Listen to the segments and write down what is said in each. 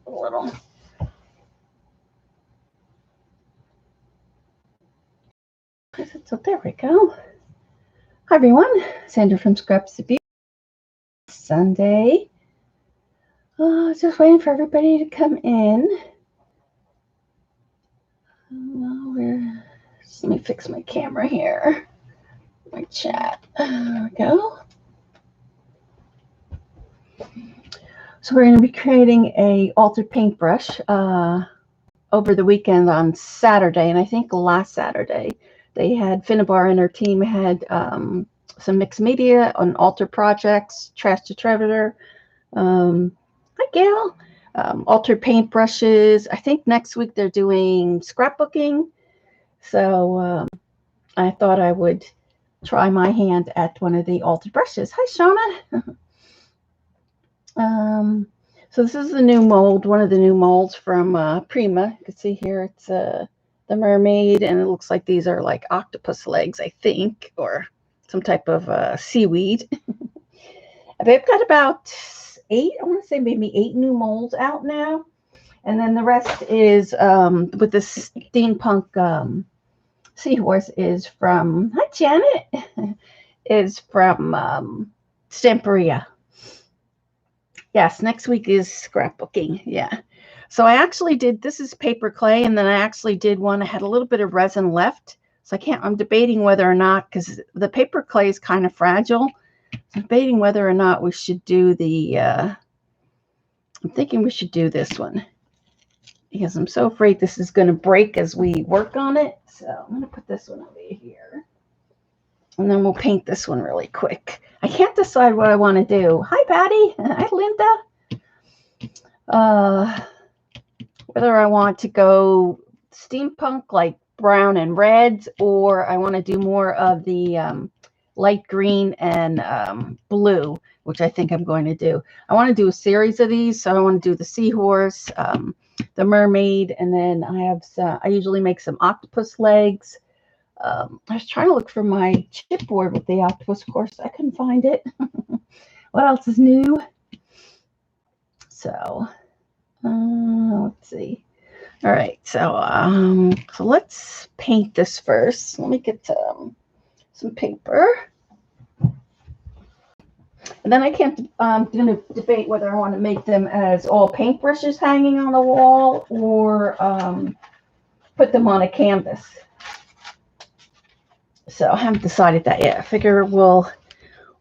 a little. So there we go. Hi everyone, Sandra from Scraps to Beauty. Sunday. Just waiting for everybody to come in. Let me fix my camera here. My chat. There we go. So we're going to be creating a altered paintbrush over the weekend on Saturday, and I think last Saturday they had Finnabair and her team had some mixed media on alter projects, trash to treasure. Hi Gail. Altered paintbrushes. I think next week they're doing scrapbooking. So I thought I would try my hand at one of the altered brushes. Hi Shauna. So this is the new mold, one of the new molds from Prima. You can see here it's the mermaid, and it looks like these are like octopus legs, I think, or some type of seaweed. They've got about 8, I want to say maybe 8 new molds out now. And then the rest is with the steampunk Seahorse is from, hi Janet, is from Stamperia. Yes, next week is scrapbooking. Yeah. So I actually did, this is paper clay, and then I actually did one. I had a little bit of resin left. So I'm debating whether or not, because the paper clay is kind of fragile. So I'm debating whether or not we should do the, I'm thinking we should do this one. Because I'm so afraid this is going to break as we work on it. So I'm going to put this one over here. And then we'll paint this one really quick. I can't decide what I want to do. Hi, Patty. Hi, Linda. Whether I want to go steampunk, like brown and reds, or I want to do more of the light green and blue, which I think I'm going to do. I want to do a series of these. So I want to do the Seahorse, the mermaid, and then I usually make some octopus legs. I was trying to look for my chipboard with the octopus. Of course, I couldn't find it. What else is new? So, let's see. All right, so let's paint this first. Let me get some paper. And then I can't, I'm going to debate whether I want to make them as all paintbrushes hanging on the wall or put them on a canvas. So I haven't decided that yet. I figure we'll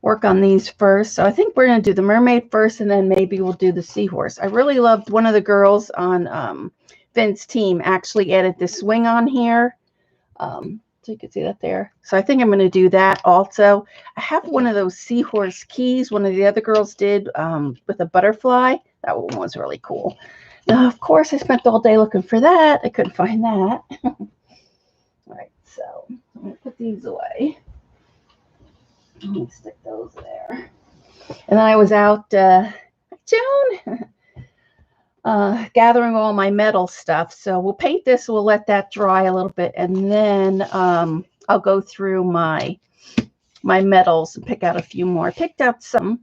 work on these first. So I think we're going to do the mermaid first, and then maybe we'll do the Seahorse. I really loved one of the girls on Finn's team actually added this swing on here. So you can see that there. So I think I'm going to do that also. I have one of those Seahorse keys. One of the other girls did with a butterfly. That one was really cool. Now, of course, I spent all day looking for that. I couldn't find that. All right, so I'm going to put these away. Let me stick those there. And then I was out, Joan, gathering all my metal stuff. So we'll paint this. We'll let that dry a little bit, and then I'll go through my metals and pick out a few more. I picked out some.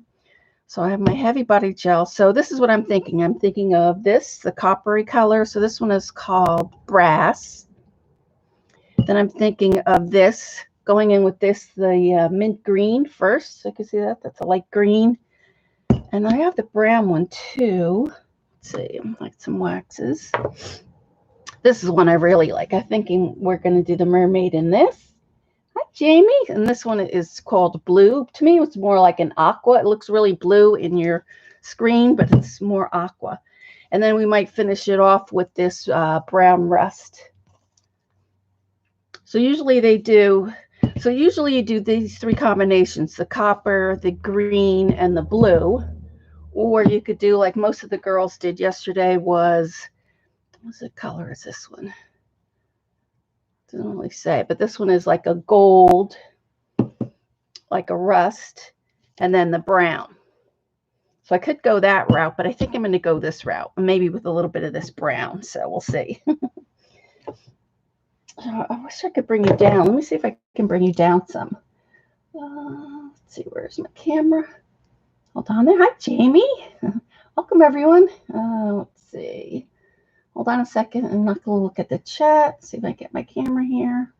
So I have my heavy body gel. So this is what I'm thinking. I'm thinking of this, the coppery color. So this one is called brass. Then I'm thinking of this, going in with this, the mint green first. So you can see that. That's a light green. And I have the brown one too. Let's see, like some waxes. This is one I really like. I'm thinking we're going to do the mermaid in this. Hi, Jamie. And this one is called blue. To me, it's more like an aqua. It looks really blue in your screen, but it's more aqua. And then we might finish it off with this brown rust. So usually they do, usually you do these 3 combinations, the copper, the green, and the blue. Or you could do like most of the girls did yesterday was, what color is this one? Doesn't really say, but this one is like a gold, like a rust, and then the brown. So I could go that route, but I think I'm going to go this route, maybe with a little bit of this brown. So we'll see. I wish I could bring you down. Let me see if I can bring you down some. Let's see, where's my camera? Hold on there. Hi, Jamie. Welcome, everyone. Let's see. Hold on a second and look at the chat. See if I can get my camera here.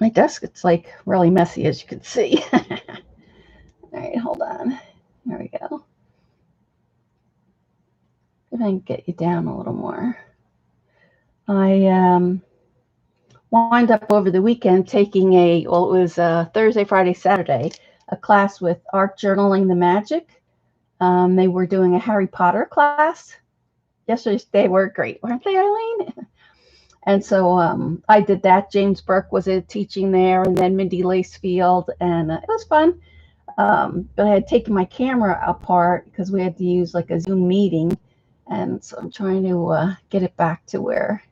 My desk, it's like really messy, as you can see. All right, hold on. There we go. If I can get you down a little more. I wind up over the weekend taking it was Thursday, Friday, Saturday, a class with Art Journaling the Magic. They were doing a Harry Potter class. Yesterday, they were great, weren't they, Eileen? And so I did that. James Burke was teaching there, and then Mindy Lacefield, and it was fun. But I had taken my camera apart because we had to use like a Zoom meeting, and so I'm trying to get it back to where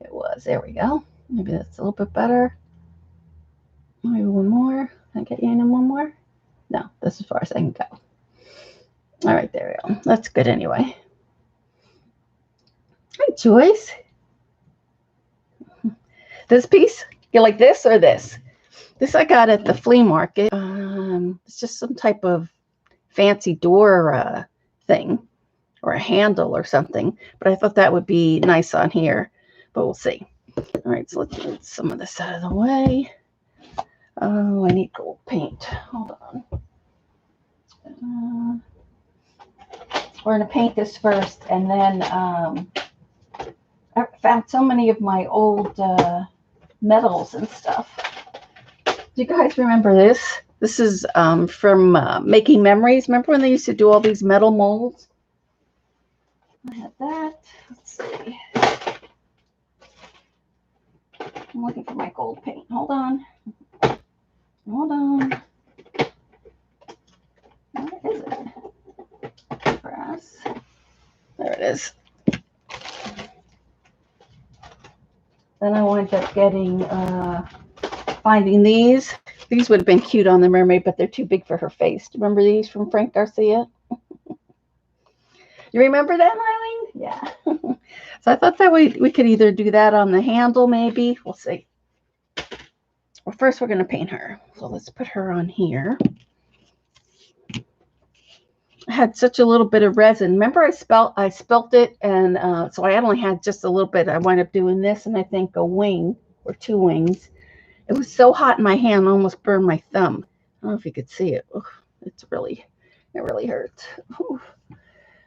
it was. There we go. Maybe that's a little bit better. Maybe one more. Can I get you in one more? No, that's as far as I can go. All right, there we go. That's good anyway. Hi, Joyce. This piece, you like this or this? This I got at the flea market. It's just some type of fancy door thing or a handle or something. But I thought that would be nice on here. But we'll see. All right, so let's get some of this out of the way. Oh, I need gold paint. Hold on. We're going to paint this first. And then I found so many of my old medals and stuff. Do you guys remember this? This is from Making Memories. Remember when they used to do all these metal molds? I had that. Let's see. I'm looking for my gold paint. Hold on. Hold on. Where is it? Brass. There it is. Then I wound up getting, finding these. These would have been cute on the mermaid, but they're too big for her face. Do you remember these from Frank Garcia? You remember that, Eileen? Yeah. So I thought that we could either do that on the handle, maybe. We'll see. Well, first we're going to paint her. So let's put her on here. I had such a little bit of resin. Remember I spelt it, and so I only had just a little bit. I wound up doing this, and I think a wing or two wings. It was so hot in my hand, I almost burned my thumb. I don't know if you could see it. Oof, it really hurts. Oof.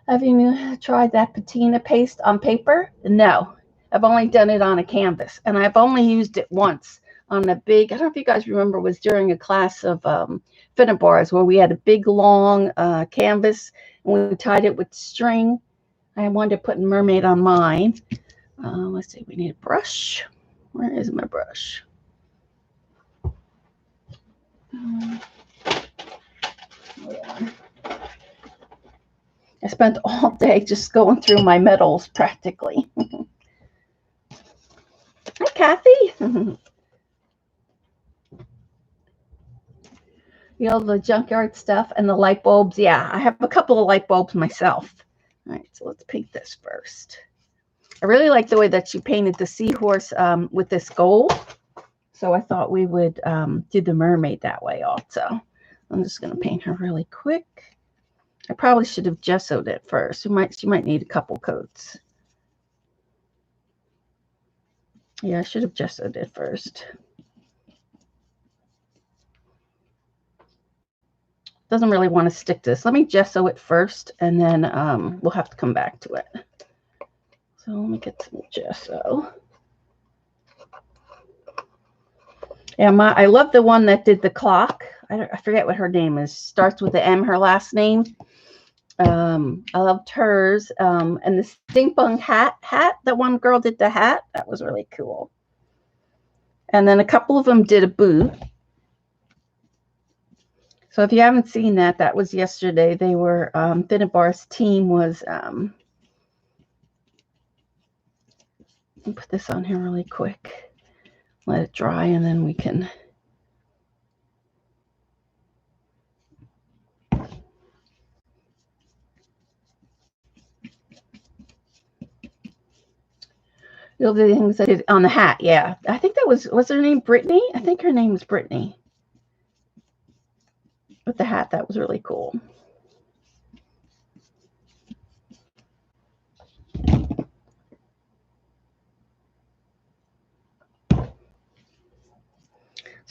Have you tried that patina paste on paper? No, I've only done it on a canvas, and I've only used it once on a big, I don't know if you guys remember, it was during a class of Finnabair's where we had a big long canvas and we tied it with string. I wanted to put Mermaid on mine. Let's see, we need a brush. Where is my brush? I spent all day just going through my medals practically. Hi, Kathy. You know, the junkyard stuff and the light bulbs. Yeah, I have a couple of light bulbs myself. All right, so let's paint this first. I really like the way that she painted the seahorse with this gold. So I thought we would do the mermaid that way also. I'm just going to paint her really quick. I probably should have gessoed it first. She might need a couple coats. Yeah, I should have gessoed it first. Doesn't really want to stick to this. Let me gesso it first, and then we'll have to come back to it. So let me get some gesso. Yeah, I love the one that did the clock. I forget what her name is. Starts with the M, her last name. I loved hers. And the steampunk hat, that one girl did the hat. That was really cool. And then a couple of them did a boot. So if you haven't seen that, that was yesterday. They were, Finnabair's team was, let me put this on here really quick. Let it dry, and then we can. The things I did on the hat, yeah. I think that was her name Brittany? I think her name was Brittany. With the hat, that was really cool.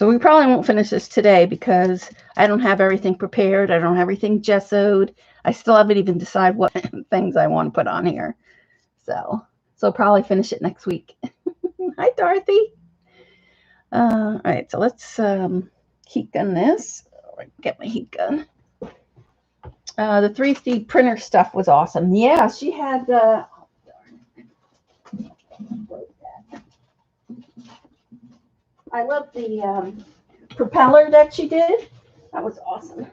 So we probably won't finish this today because I don't have everything prepared. I don't have everything gessoed. I still haven't even decided what things I want to put on here. So I'll probably finish it next week. Hi, Dorothy. All right, so let's heat gun this. Get my heat gun. The 3D printer stuff was awesome. Yeah, she had I love the propeller that she did. That was awesome.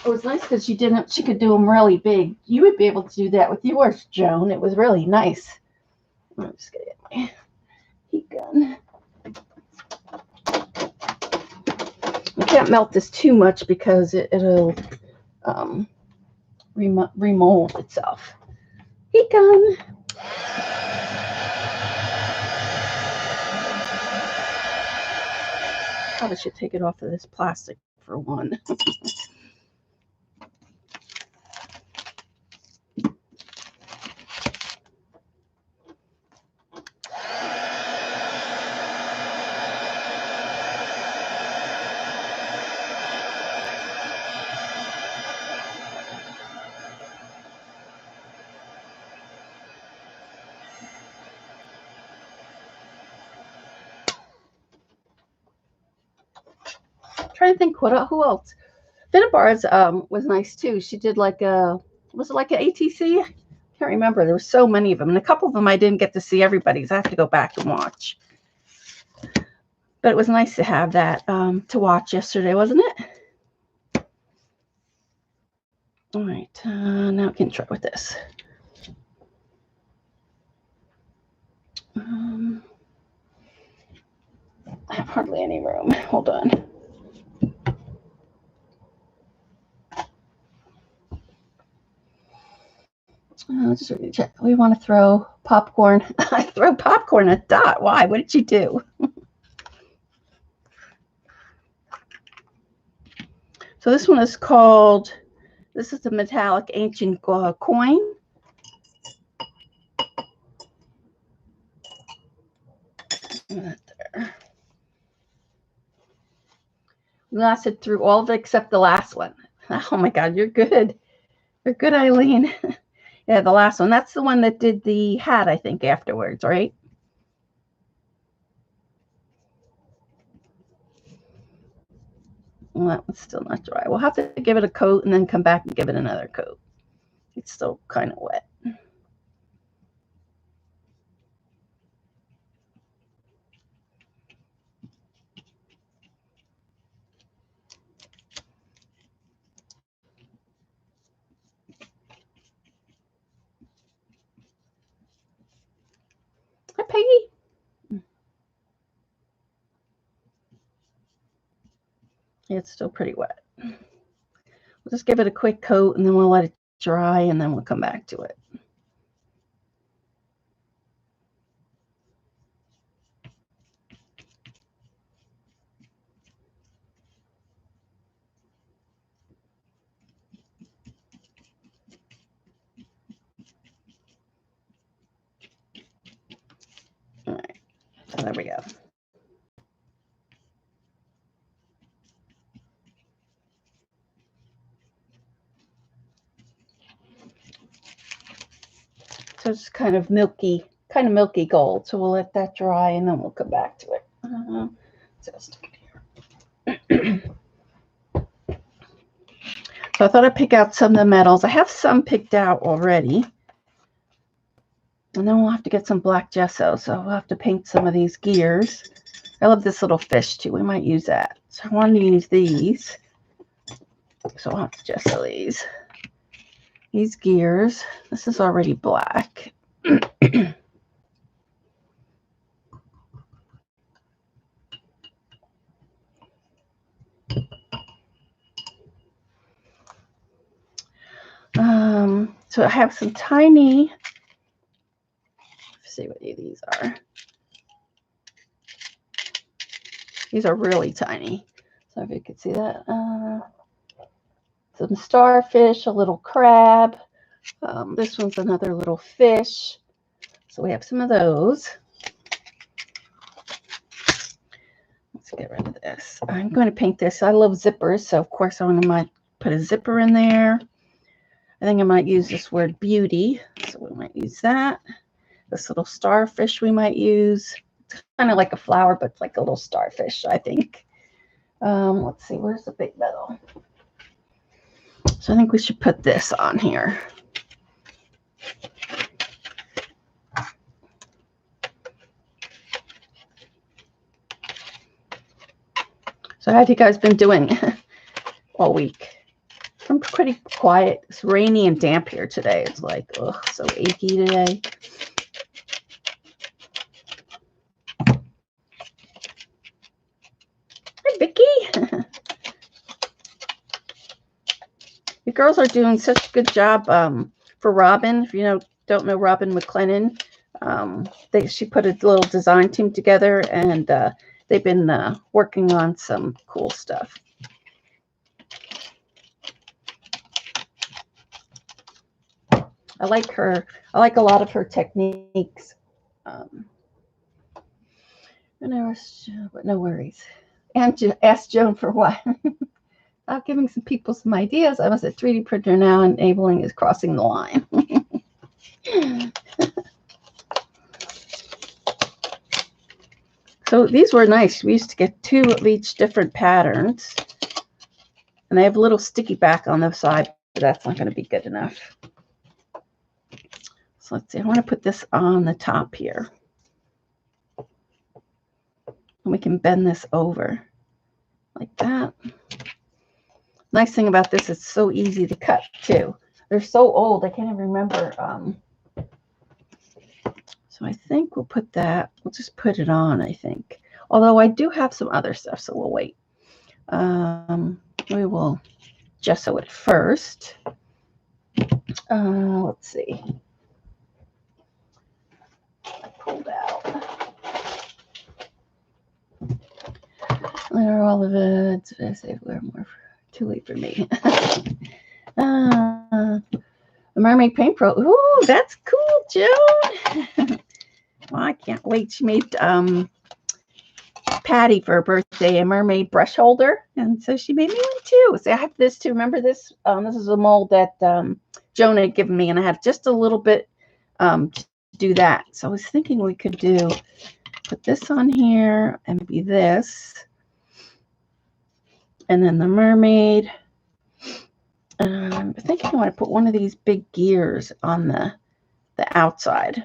It was nice because she could do them really big. You would be able to do that with yours, Joan. It was really nice. I'm just gonna get my heat gun. I can't melt this too much because it'll remold itself. Heat gun. Probably should take it off of this plastic for one. Trying to think who else. Finnabair's was nice too. She did like was it like an ATC? I can't remember. There were so many of them, and a couple of them I didn't get to see everybody's. I have to go back and watch. But it was nice to have that to watch yesterday, wasn't it? All right, now we can try with this. I have hardly any room. Hold on. Just read the chat. We want to throw popcorn. I throw popcorn at Dot. Why? What did you do? So this one is called, this is the metallic ancient coin. That there. We lasted through all of it except the last one. Oh my God, you're good. You're good, Eileen. Yeah, the last one. That's the one that did the hat, I think, afterwards, right? Well, that one's still not dry. We'll have to give it a coat and then come back and give it another coat. It's still kind of wet. Hi, Peggy. It's still pretty wet. We'll just give it a quick coat and then we'll let it dry and then we'll come back to it. All right, so there we go. So it's kind of milky gold. So we'll let that dry and then we'll come back to it. So I'll stick it here. So I thought I'd pick out some of the metals. I have some picked out already. And then we'll have to get some black gesso. So we'll have to paint some of these gears. I love this little fish too. We might use that. So I wanted to use these. So I'll have to gesso these. These gears. This is already black. So I have some tiny, let's see what these are. These are really tiny. So if you could see that. Some starfish, a little crab. This one's another little fish. So we have some of those. let's get rid of this. I'm going to paint this. I love zippers, so of course I might put a zipper in there. I think I might use this word beauty, so we might use that. This little starfish we might use. It's kind of like a flower, but it's like a little starfish, I think. Let's see, where's the big metal? So I think we should put this on here. So how have you guys been doing all week? I'm pretty quiet. It's rainy and damp here today. It's like, ugh, so achy today. Hi, Vicky. You girls are doing such a good job for Robin. If you don't know Robin McLennan, she put a little design team together, and they've been working on some cool stuff. I like her. I like a lot of her techniques. But no worries. And asked Joan for what? I'm giving some people some ideas. I was a 3D printer now, enabling is crossing the line. So these were nice. We used to get 2 of each different patterns. And they have a little sticky back on the side, but that's not going to be good enough. So let's see. I want to put this on the top here. And we can bend this over like that. Nice thing about this, it's so easy to cut too. They're so old, I can't even remember. So I think we'll put that, we'll just put it on, I think. Although I do have some other stuff, so we'll wait. We will gesso it first. Let's see. I pulled out. There are all of it. Did I say we're more? Too late for me. The Mermaid Paint Pro. Ooh, that's cool, Joan. Well, I can't wait. She made Patty for her birthday a mermaid brush holder, and so she made me one too. So I have this too. Remember this? This is a mold that Joan had given me, and I have just a little bit to do that. So I was thinking we could put this on here and maybe this. And then the mermaid. I'm thinking I want to put one of these big gears on the outside.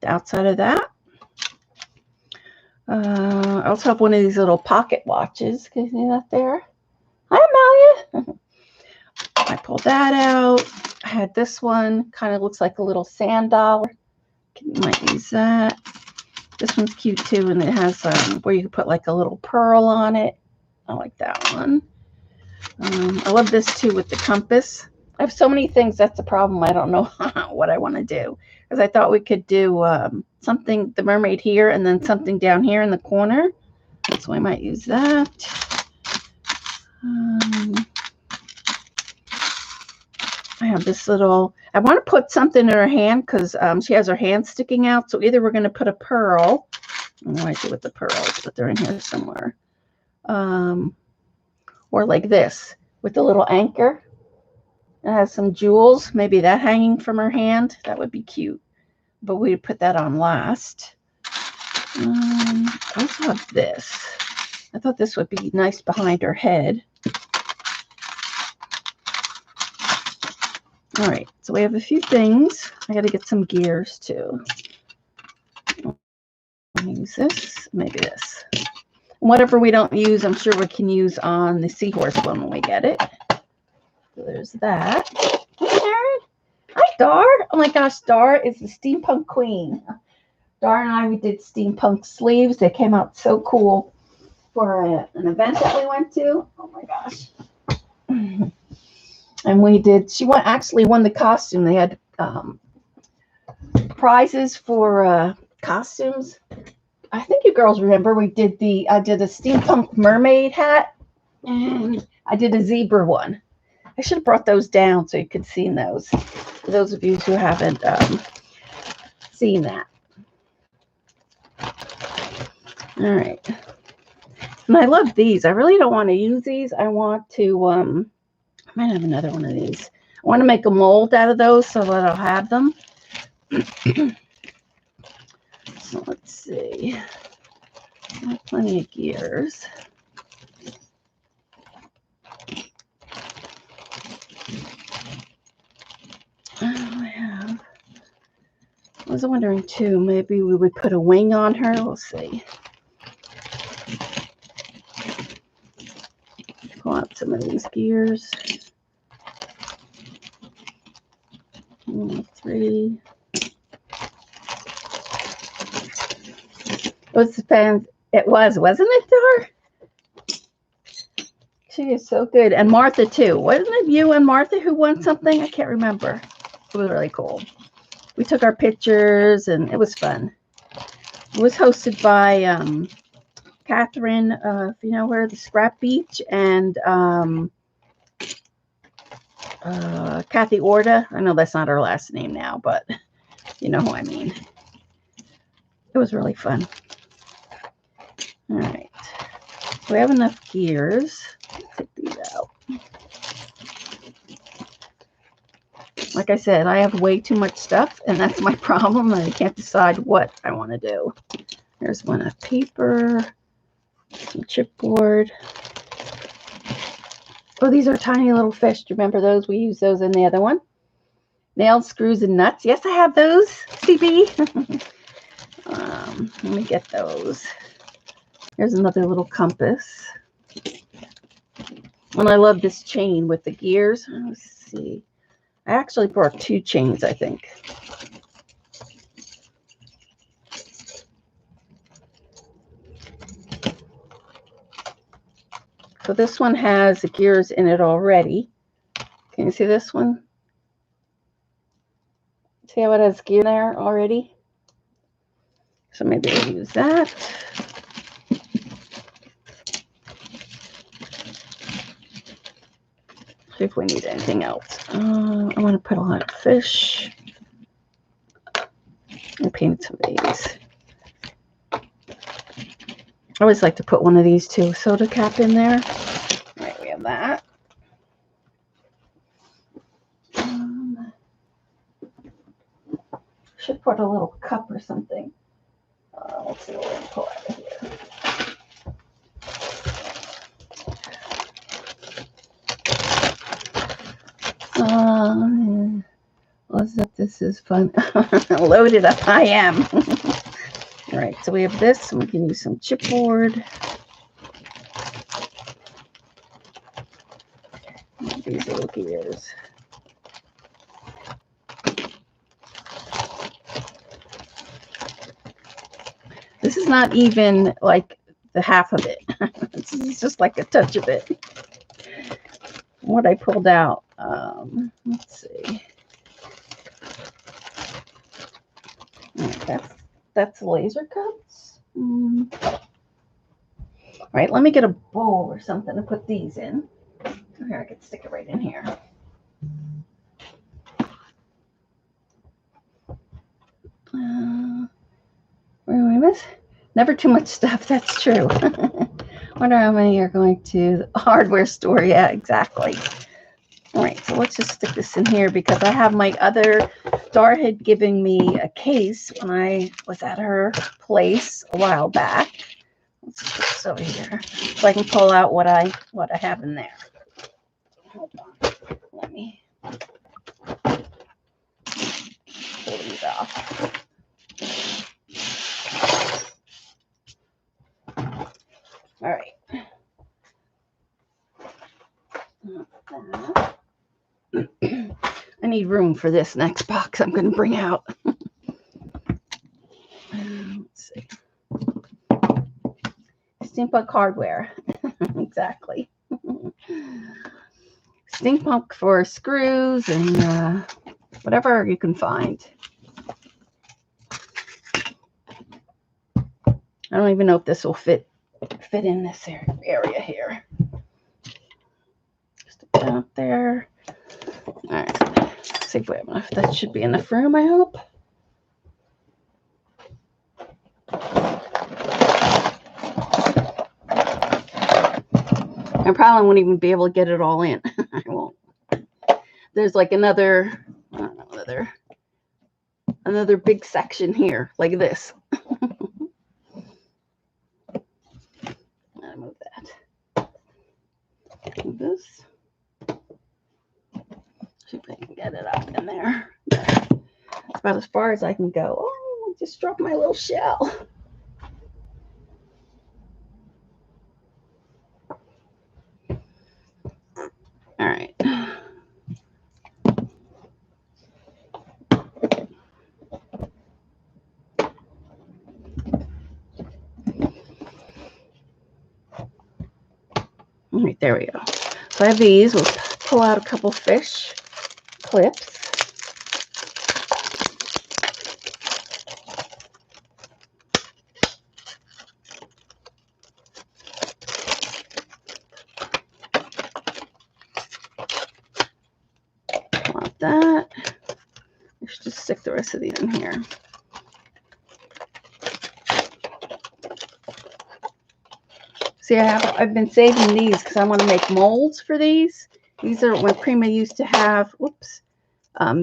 The outside of that. I also have one of these little pocket watches. Can you see that there? Hi, Amalia. I pulled that out. I had this one. Kind of looks like a little sand dollar. You might use that. This one's cute too, and it has where you can put like a little pearl on it. I like that one. I love this too with the compass. I have so many things. That's the problem. I don't know what I want to do. Because I thought we could do something, the mermaid here, and then something down here in the corner. So I might use that. I have this little, I want to put something in her hand because she has her hand sticking out. So either we're going to put a pearl. I don't know what I do with the pearls, but they're in here somewhere. Or like this with the little anchor. It has some jewels, maybe that hanging from her hand. That would be cute. But we put that on last. I also have this. I thought this would be nice behind her head. All right, so we have a few things. I got to get some gears too. I'll use this, maybe this. Whatever we don't use, I'm sure we can use on the Seahorse one when we get it. So there's that. Hey, Karen. Hi, Dar. Oh my gosh, Dar is the steampunk queen. Dar and I, we did steampunk sleeves. They came out so cool for an event that we went to. Oh my gosh. And we did, actually won the costume. They had prizes for costumes. I think you girls remember I did a steampunk mermaid hat, and I did a zebra one. I should have brought those down so you could see those. For those of you who haven't seen that. All right. And I love these. I really don't want to use these. I want to, I might have another one of these. I want to make a mold out of those so that I'll have them. So let's see. I have plenty of gears. I was wondering too, maybe we would put a wing on her. We'll see. Pull out some of these gears. 1, 3. It was, wasn't it, Dar? She is so good. And Martha, too. Wasn't it you and Martha who won something? I can't remember. It was really cool. We took our pictures, and it was fun. It was hosted by Catherine, if you know her, the Scrap Beach, and Kathy Orda. I know that's not her last name now, but you know who I mean. It was really fun. All right. So we have enough gears. Take these out. Like I said, I have way too much stuff, and that's my problem. I can't decide what I want to do. There's one of paper, some chipboard. Oh, these are tiny little fish. Do you remember those? We used those in the other one. Nails, screws, and nuts. Yes, I have those, CB. Let me get those. Here's another little compass. And I love this chain with the gears. Let's see. I actually brought 2 chains, I think. So this one has the gears in it already. Can you see this one? See how it has gear there already? So maybe I'll use that. See if we need anything else. I want to put a lot of fish. I painted some of these. I always like to put one of these too. Soda cap in there. All right, we have that. Should put a little cup or something. Let's see what we can pull out of here. What's up? This is fun. Loaded up. I am. All right, so we have this, and we can use some chipboard. These little gears. This is not even like the half of it. It's just like a touch of it. What I pulled out. Let's see. That's laser cuts. All right, let me get a bowl or something to put these in. Here, I can stick it right in here. Where am I miss? Never too much stuff. That's true. Wonder how many are going to the hardware store. Yeah, exactly. All right, so let's just stick this in here because I have my other Dar had given me a case when I was at her place a while back. Let's put this over here so I can pull out what I have in there. Hold on. Let me pull these off. All right. I need room for this next box I'm going to bring out. Let's see. Steampunk hardware. Exactly. Steampunk for screws and whatever you can find. I don't even know if this will fit in this area here. Just put it out there. All right. Let's see if we have enough. That should be enough room, I hope. I probably won't even be able to get it all in. I won't. There's like another, I don't know, another big section here, like this. I'll move that. Move this. See if I can get it up in there. That's about as far as I can go. Oh, I just dropped my little shell. All right. All right, there we go. So I have these. We'll pull out a couple fish clips. Pull out that. I should just stick the rest of these in here. See, I've been saving these because I want to make molds for these. These are when Prima used to have, whoops,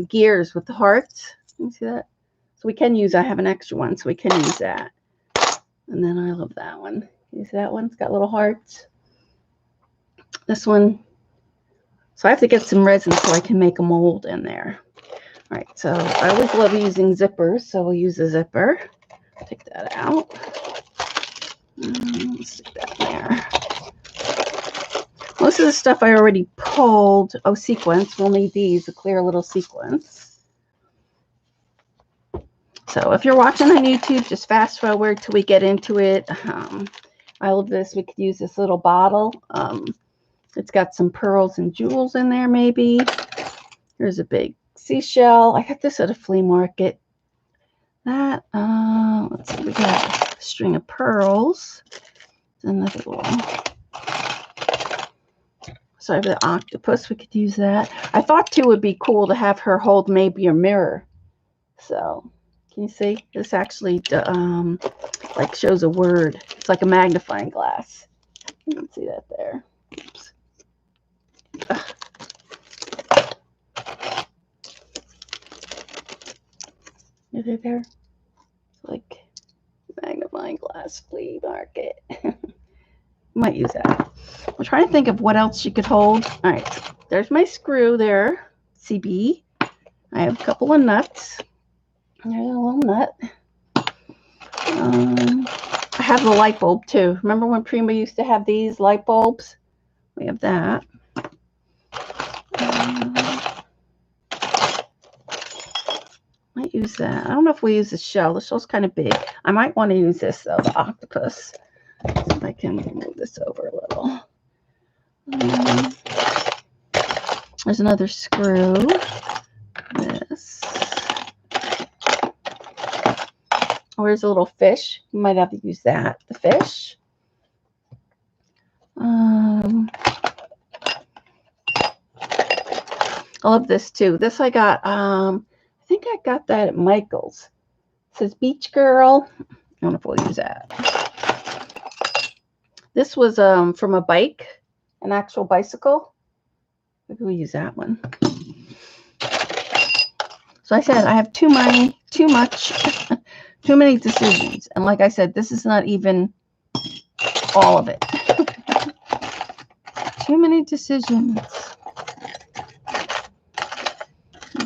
gears with the hearts. You see that? So we can use, I have an extra one, so we can use that. And then I love that one. You see that one? It's got little hearts. This one. So I have to get some resin so I can make a mold in there. All right, so I always love using zippers, so we'll use a zipper. Take that out. Stick that in there. Most of the stuff I already pulled. Oh, sequins. We'll need these, a clear little sequins. So if you're watching on YouTube, just fast forward till we get into it. I love this. We could use this little bottle. It's got some pearls and jewels in there, maybe. Here's a big seashell. I got this at a flea market. That, let's see, we got a string of pearls. Another one. So I have the octopus. We could use that. I thought too it would be cool to have her hold maybe a mirror. So can you see? This actually like shows a word. It's like a magnifying glass. You can see that there. Oops. Is it there? It's like magnifying glass flea market. Might use that. I'm trying to think of what else you could hold. All right, there's my screw there, CB. I have a couple of nuts. There's a little nut. I have the light bulb too. Remember when Prima used to have these light bulbs? We have that. Might use that. I don't know if we use the shell. The shell's kind of big. I might want to use this though, the octopus. See if I can move this over a little. There's another screw. This. Oh, here's a little fish. You might have to use that. The fish. I love this too. This I got, I think I got that at Michael's. It says Beach Girl. I don't know if we'll use that. This was from a bike, an actual bicycle. Maybe we'll use that one. So I said I have too many decisions. And like I said, this is not even all of it. Too many decisions.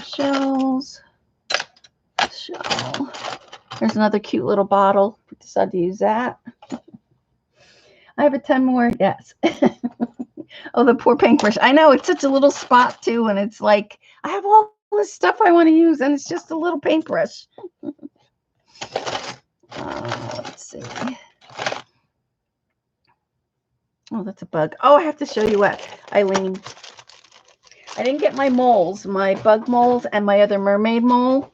Shells. Shell. There's another cute little bottle. We decided to use that. I have a 10 more. Yes. Oh, the poor paintbrush. I know it's such a little spot too, and it's like I have all this stuff I want to use, and it's just a little paintbrush. Let's see. Oh, that's a bug. Oh, I have to show you what, Eileen. I didn't get my molds, my bug molds and my other mermaid mold.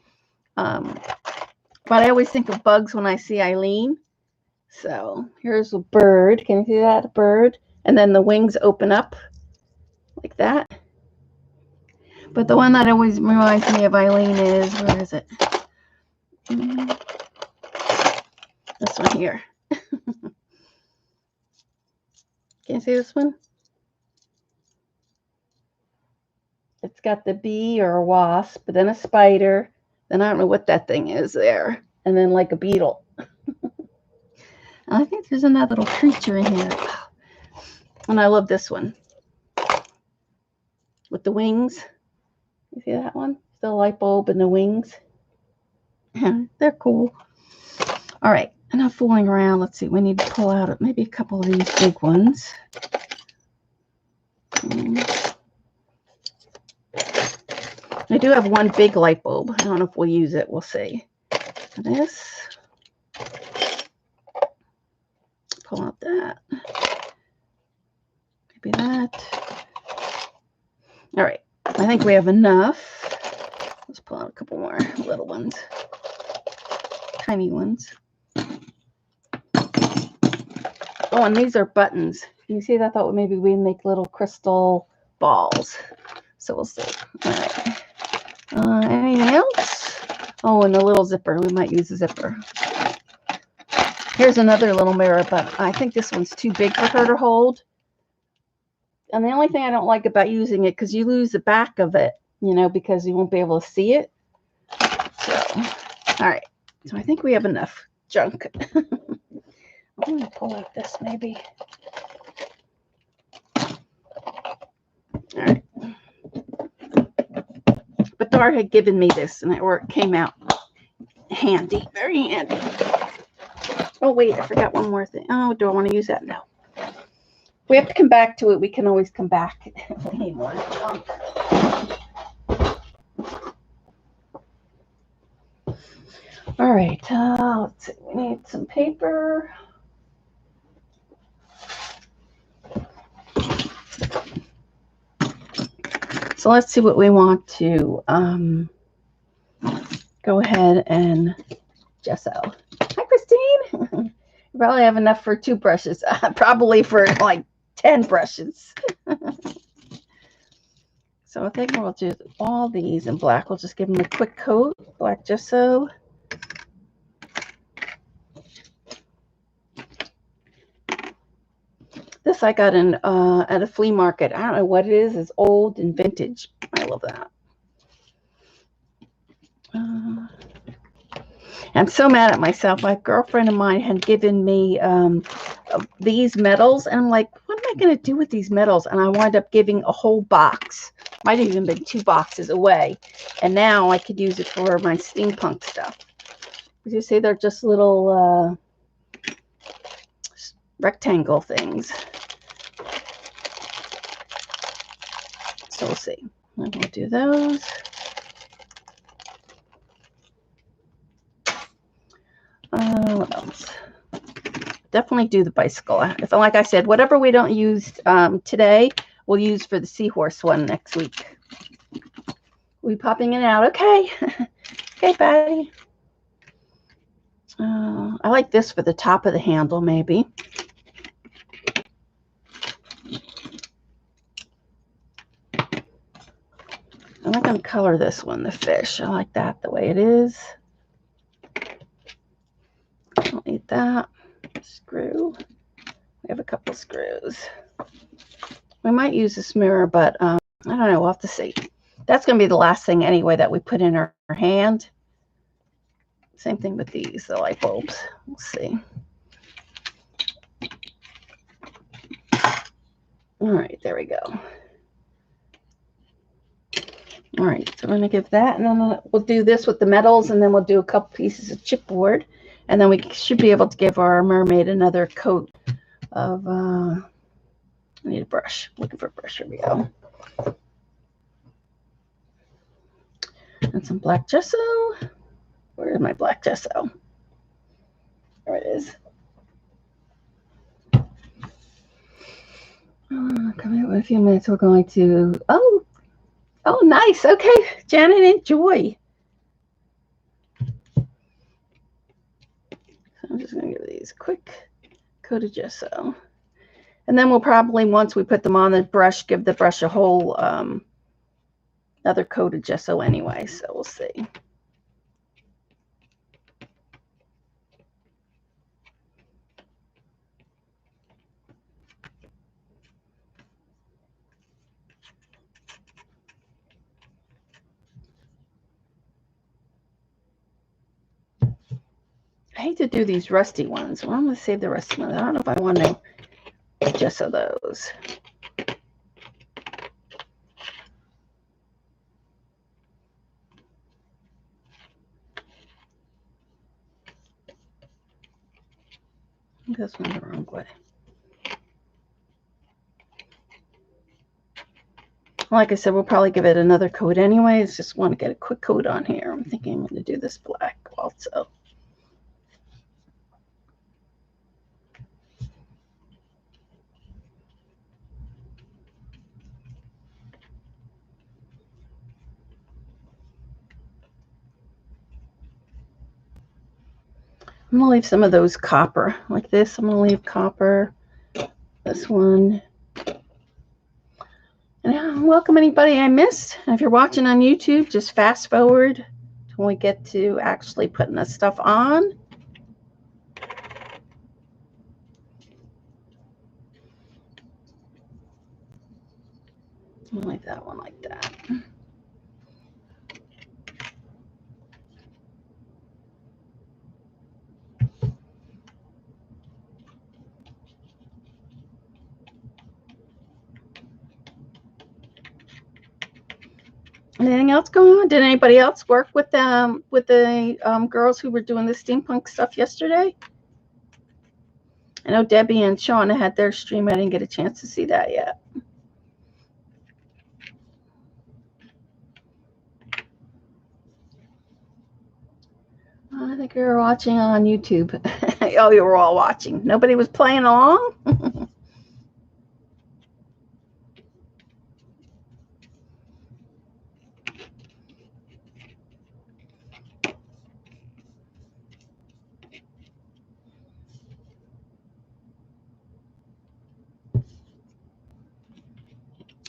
But I always think of bugs when I see Eileen. So here's a bird. Can you see that? A bird. And then the wings open up like that. But the one that always reminds me of Eileen is, where is it? This one here. Can you see this one? It's got the bee or a wasp, but then a spider. Then I don't know what that thing is there. And then like a beetle. I think there's another little creature in here. And I love this one. With the wings. You see that one? The light bulb and the wings. Yeah, they're cool. All right, enough fooling around. Let's see. We need to pull out maybe a couple of these big ones. I do have one big light bulb. I don't know if we'll use it. We'll see. This. Pull out that. Maybe that. All right. I think we have enough. Let's pull out a couple more little ones. Tiny ones. Oh, and these are buttons. Can you see that? I thought maybe we'd make little crystal balls. So we'll see. All right. Anything else? Oh, and a little zipper. We might use a zipper. Here's another little mirror, but I think this one's too big for her to hold. And the only thing I don't like about using it, because you lose the back of it, you know, because you won't be able to see it. So, all right. So I think we have enough junk. I'm going to pull out this maybe. All right. But Dar had given me this, and it came out handy, very handy. Oh, wait, I forgot one more thing. Oh, do I want to use that? No. We have to come back to it. We can always come back if we need more junk. All right, let's see. We need some paper. So let's see what we want to go ahead and gesso. Hi, Christine. You probably have enough for 2 brushes. Probably for like 10 brushes. So I think we'll do all these in black. We'll just give them a quick coat, black gesso. This I got in at a flea market. I don't know what it is. It's old and vintage. I love that. I'm so mad at myself. My girlfriend of mine had given me these medals, and I'm like, what am I going to do with these medals? And I wound up giving a whole box. Might have even been 2 boxes away. And now I could use it for my steampunk stuff. As you see, they're just little rectangle things. So we'll see. And we'll do those. What else? Definitely do the bicycle. Like I said, whatever we don't use today, we'll use for the Seahorse one next week. We popping in and out. Okay. Okay, Patty. I like this for the top of the handle, maybe. I'm not going to color this one, the fish. I like that the way it is. Don't need that. Screw. We have a couple screws. We might use this mirror, but I don't know. We'll have to see. That's going to be the last thing anyway that we put in our hand. Same thing with these, the light bulbs. We'll see. All right, there we go. All right, so we're going to give that, and then we'll do this with the metals, and then we'll do a couple pieces of chipboard, and then we should be able to give our mermaid another coat of, I need a brush. Looking for a brush. Here we go. And some black gesso. Where is my black gesso? There it is. Coming up in a few minutes, we're going to, oh, nice. Okay, Janet, enjoy. So I'm just going to give these a quick coat of gesso. And then we'll probably, once we put them on the brush, give the brush a whole another coat of gesso anyway. So we'll see. hate to do these rusty ones. Well, I'm going to save the rusty ones. I don't know if I want to gesso those. This one's the wrong way. Like I said, we'll probably give it another coat anyways. Just want to get a quick coat on here. I'm thinking I'm going to do this black also. I'm going to leave some of those copper. Like this, I'm going to leave copper. This one. And welcome anybody I missed. If you're watching on YouTube, just fast forward to when we get to actually putting this stuff on. I'll leave that one like that. Anything else going on? Did anybody else work with the girls who were doing the steampunk stuff yesterday? I know Debbie and Shauna had their stream. I didn't get a chance to see that yet. I think we were watching on YouTube. Oh, you were all watching. Nobody was playing along?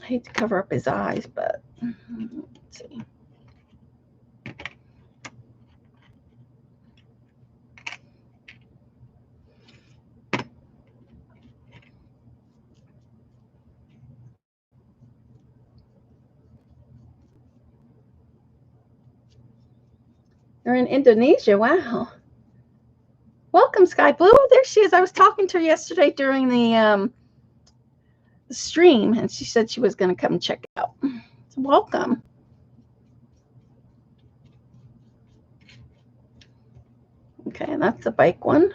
I hate to cover up his eyes, but let's see. You're in Indonesia. Wow. Welcome, Sky Blue. Oh, there she is. I was talking to her yesterday during the stream, and she said she was going to come check it out. So welcome. Okay, and that's the bike one.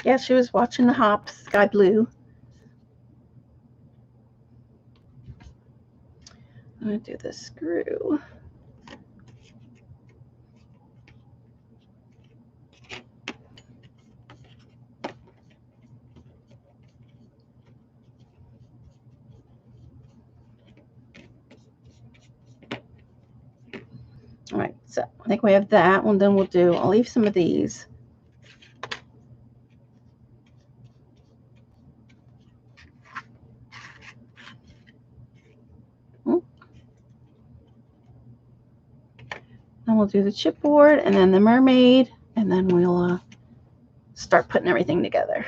Yeah, she was watching the hops, Sky Blue. I'm going to do the screw. All right, so I think we have that one. Then I'll leave some of these. Then we'll do the chipboard and then the mermaid, and then we'll start putting everything together.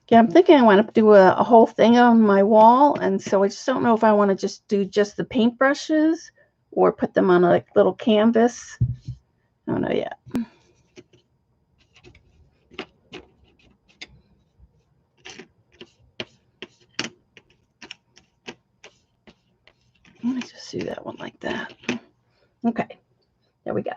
Yeah, I'm thinking I want to do a whole thing on my wall, and so I just don't know if I want to just do just the paintbrushes or put them on a little canvas. I don't know yet. Let me just do that one like that. Okay, there we go.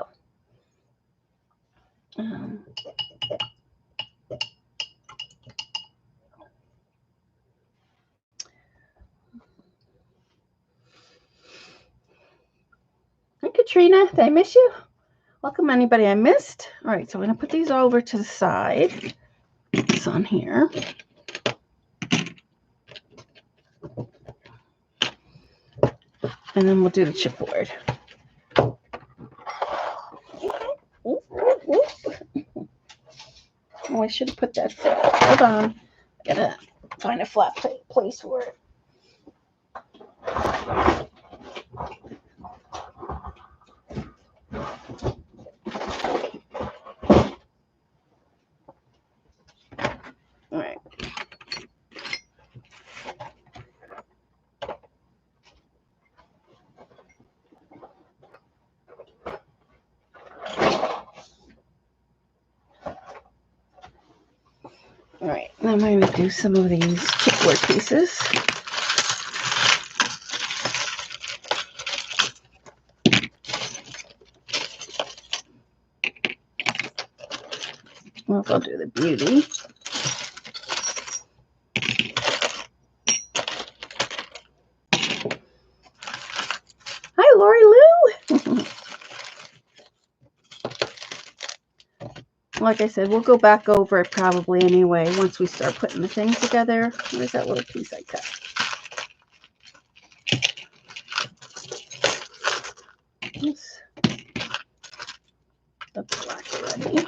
Hi, Katrina. Did I miss you? Welcome, anybody I missed. All right, so I'm going to put these over to the side. It's on here. And then we'll do the chipboard. Oh, I should have put that there. Hold on. I gotta find a flat place for it. All right, now I'm going to do some of these chipboard pieces. Well, I'll do the beauty. Hi, Lori Lou. Like I said, we'll go back over it probably anyway once we start putting the things together. Where's that little piece I cut? Oops. That's black already.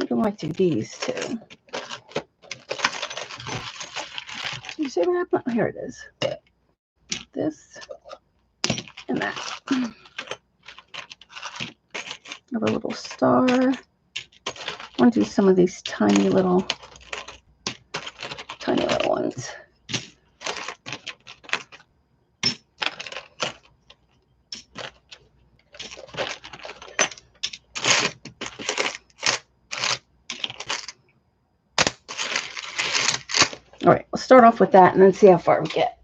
I don't like to do these too. You see what happened? Oh, here it is. This and that. Have a little star. I want to do some of these tiny little ones. All right, we'll start off with that and then see how far we get.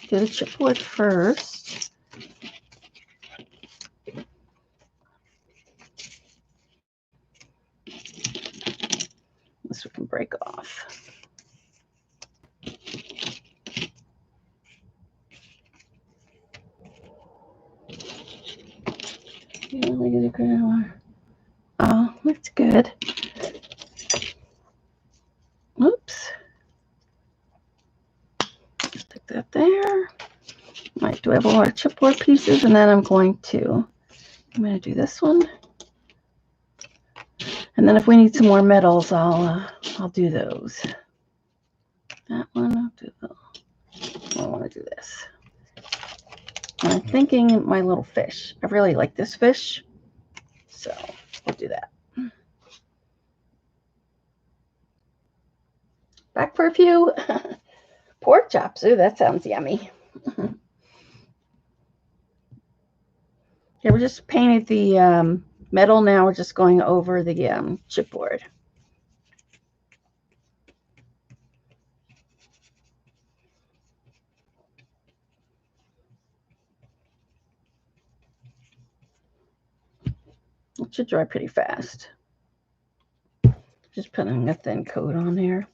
Do the chipboard first. This we can break off. Oh, that's good. Oops. Stick that there. All right, do I have a lot of chipboard pieces? And then I'm going to do this one. And then if we need some more metals, I'll do those. That one, I'll do the, I want to do this. And I'm thinking my little fish. I really like this fish. So we'll do that. Back for a few. Pork chops. Ooh, that sounds yummy. Yeah, we just painted the metal. Now we're just going over the chipboard. It should dry pretty fast. Just putting a thin coat on there.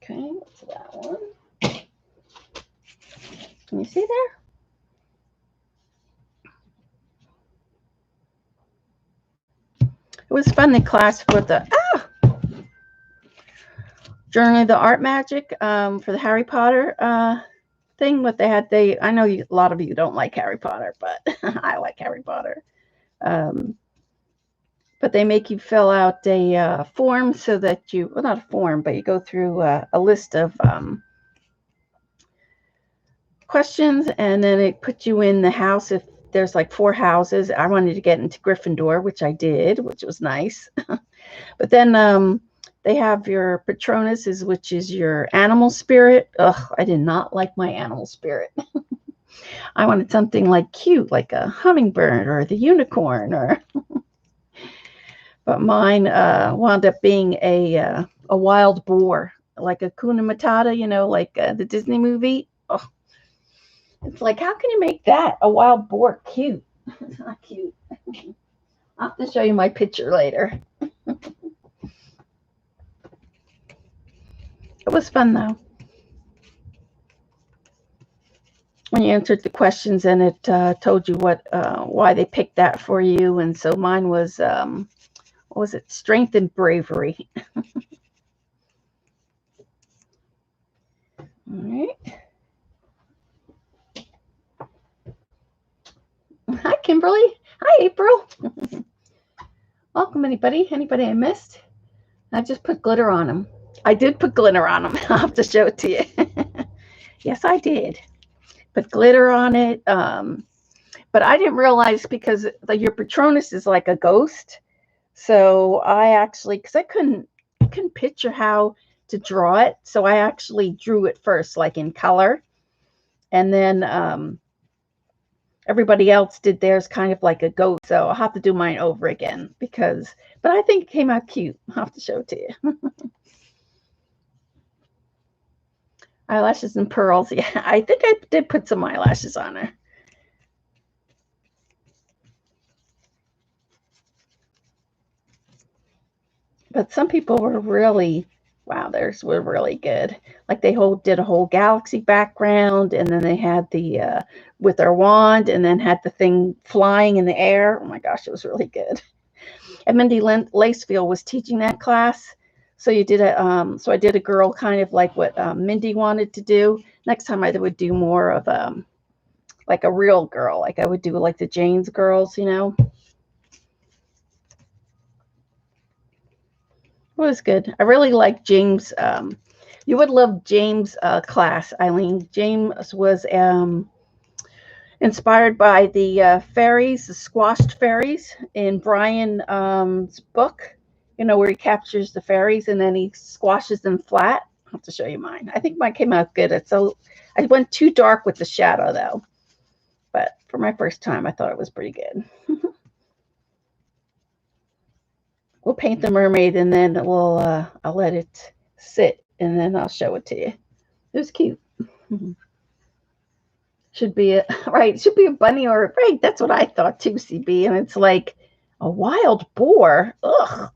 Okay, that's that one. Can you see there? It was fun in class for the Journey of the Art Magic for the Harry Potter thing. What they had, I know a lot of you don't like Harry Potter, but I like Harry Potter. But they make you fill out a form so that you, well, not a form, but you go through a list of questions, and then it puts you in the house. If there's like 4 houses, I wanted to get into Gryffindor, which I did, which was nice. But then they have your Patronuses, which is your animal spirit. Ugh, I did not like my animal spirit. I wanted something like cute, like a hummingbird or the unicorn, or. But mine wound up being a wild boar, like a Kuna Matata, you know, like the Disney movie. Oh, it's like, how can you make that, a wild boar, cute? It's not cute. I'll have to show you my picture later. It was fun, though. When you answered the questions, and it told you why they picked that for you. And so mine was, what was it? Strength and bravery. All right. Hi, Kimberly. Hi, April. Welcome, anybody. Anybody I missed? I just put glitter on them. I did put glitter on them. I'll have to show it to you. Yes, I did. Put glitter on it. But I didn't realize because like your Patronus is like a ghost. So I actually, because I couldn't picture how to draw it. So I actually drew it first, like in color. And then everybody else did theirs kind of like a ghost. So I'll have to do mine over again but I think it came out cute. I'll have to show it to you. Eyelashes and pearls. Yeah, I think I did put some eyelashes on her. But some people were really, wow, theirs were really good. Like they did a whole galaxy background, and then they had the with their wand, and then had the thing flying in the air. Oh my gosh, it was really good. And Mindy Lacefield was teaching that class. So so I did a girl kind of like what Mindy wanted to do. Next time I would do more of like a real girl. Like I would do like the Jane's girls, you know. It was good. I really like James. You would love James' class, Eileen. James was inspired by the fairies, the squashed fairies in Brian's book, you know, where he captures the fairies and then he squashes them flat. I'll have to show you mine. I think mine came out good. I went too dark with the shadow though, but for my first time, I thought it was pretty good. We'll paint the mermaid and then I'll let it sit and then I'll show it to you. It was cute. Should be a right. Should be a bunny or right. That's what I thought too, CB. And it's like a wild boar. Ugh.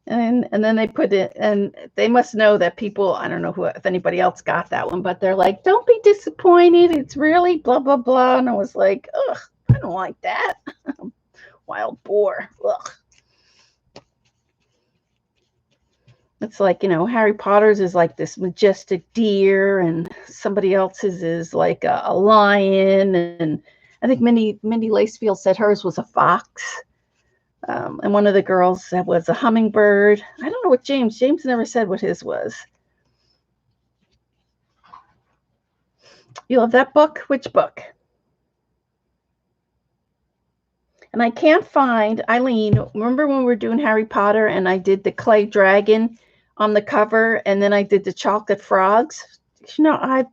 And then they put it, and they must know that people. I don't know if anybody else got that one, but they're like, "Don't be disappointed. It's really blah blah blah." And I was like, "Ugh, I don't like that." Wild boar. Ugh. It's like, you know, Harry Potter's is like this majestic deer, and somebody else's is like a lion. And I think Mindy Lacefield said hers was a fox. And one of the girls said was a hummingbird. I don't know what James never said what his was. You love that book? Which book? And I can't find, Eileen, remember when we were doing Harry Potter and I did the clay dragon on the cover and then I did the chocolate frogs? You know, I've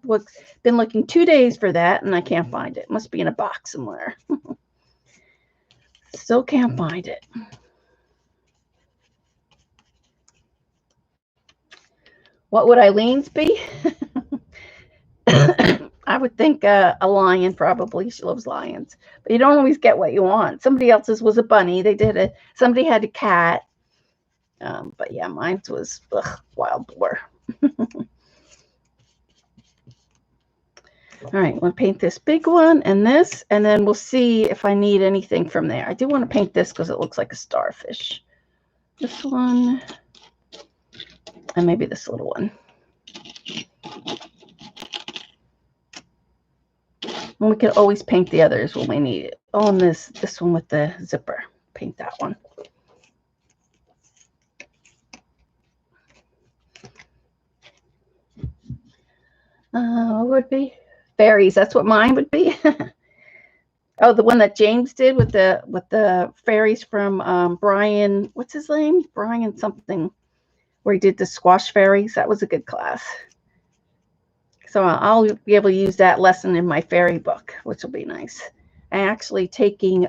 been looking 2 days for that and I can't find it. It must be in a box somewhere. Still can't find it. What would Eileen's be? I would think a lion probably. She loves lions. But you don't always get what you want. Somebody else's was a bunny. Somebody had a cat. But yeah, mine was wild boar. All right, I'm going to paint this big one and this, and then we'll see if I need anything from there. I do want to paint this because it looks like a starfish. This one, and maybe this little one. And we can always paint the others when we need it. Oh, and this one with the zipper. Paint that one. What would be? Fairies. That's what mine would be. Oh, the one that James did with the fairies from Brian. What's his name? Brian something. Where he did the squash fairies. That was a good class. So I'll be able to use that lesson in my fairy book, which will be nice. I'm actually taking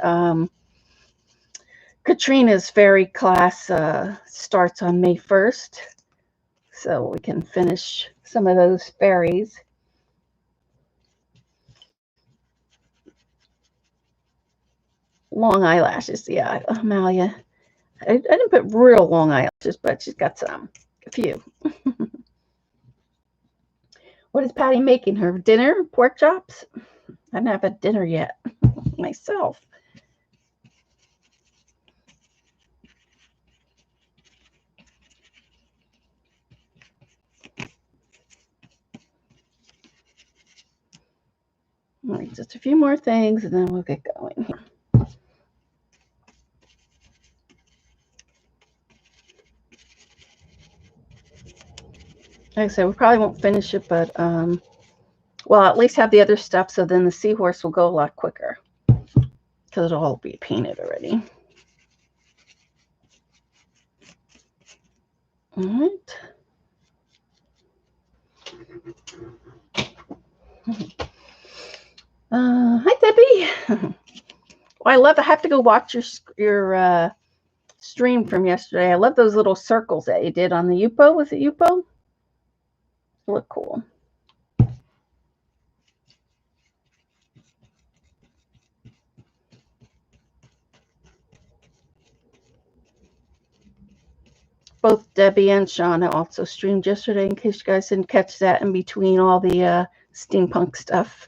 Katrina's fairy class starts on May 1st. So we can finish some of those fairies. Long eyelashes, yeah, Amalia. I didn't put real long eyelashes, but she's got a few. What is Patty making her dinner? Pork chops? I haven't had dinner yet myself. All right, just a few more things and then we'll get going here. Like I said, we probably won't finish it, but Well, at least have the other stuff, so then the Seahorse will go a lot quicker because it'll all be painted already. All right. Hi, Debbie. Well, I have to go watch your stream from yesterday. I love those little circles that you did on the Yupo. Was it Yupo? They look cool. Both Debbie and Shauna also streamed yesterday, in case you guys didn't catch that in between all the steampunk stuff.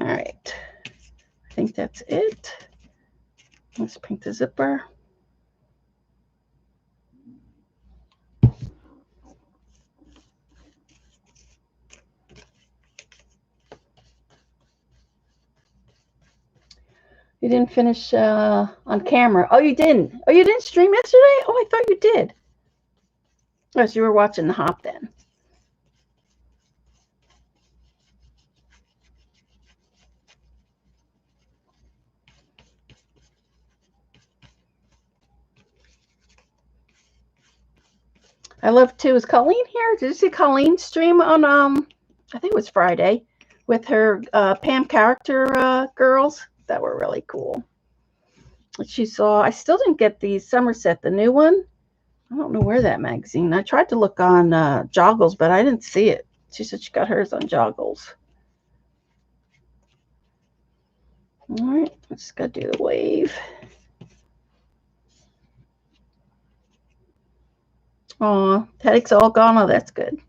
All right. I think that's it. Let's paint the zipper. You didn't finish on camera. Oh, you didn't. Oh, you didn't stream yesterday? Oh, I thought you did. Oh, so you were watching the hop then. I love too. Is Colleen here? Did you see Colleen stream on I think it was Friday with her Pam character girls? That were really cool. She saw. I still didn't get the Somerset, the new one. I don't know where that magazine. I tried to look on Joggles, but I didn't see it. She said she got hers on Joggles. All right, let's go do the wave. Oh, headache's all gone. Oh, that's good.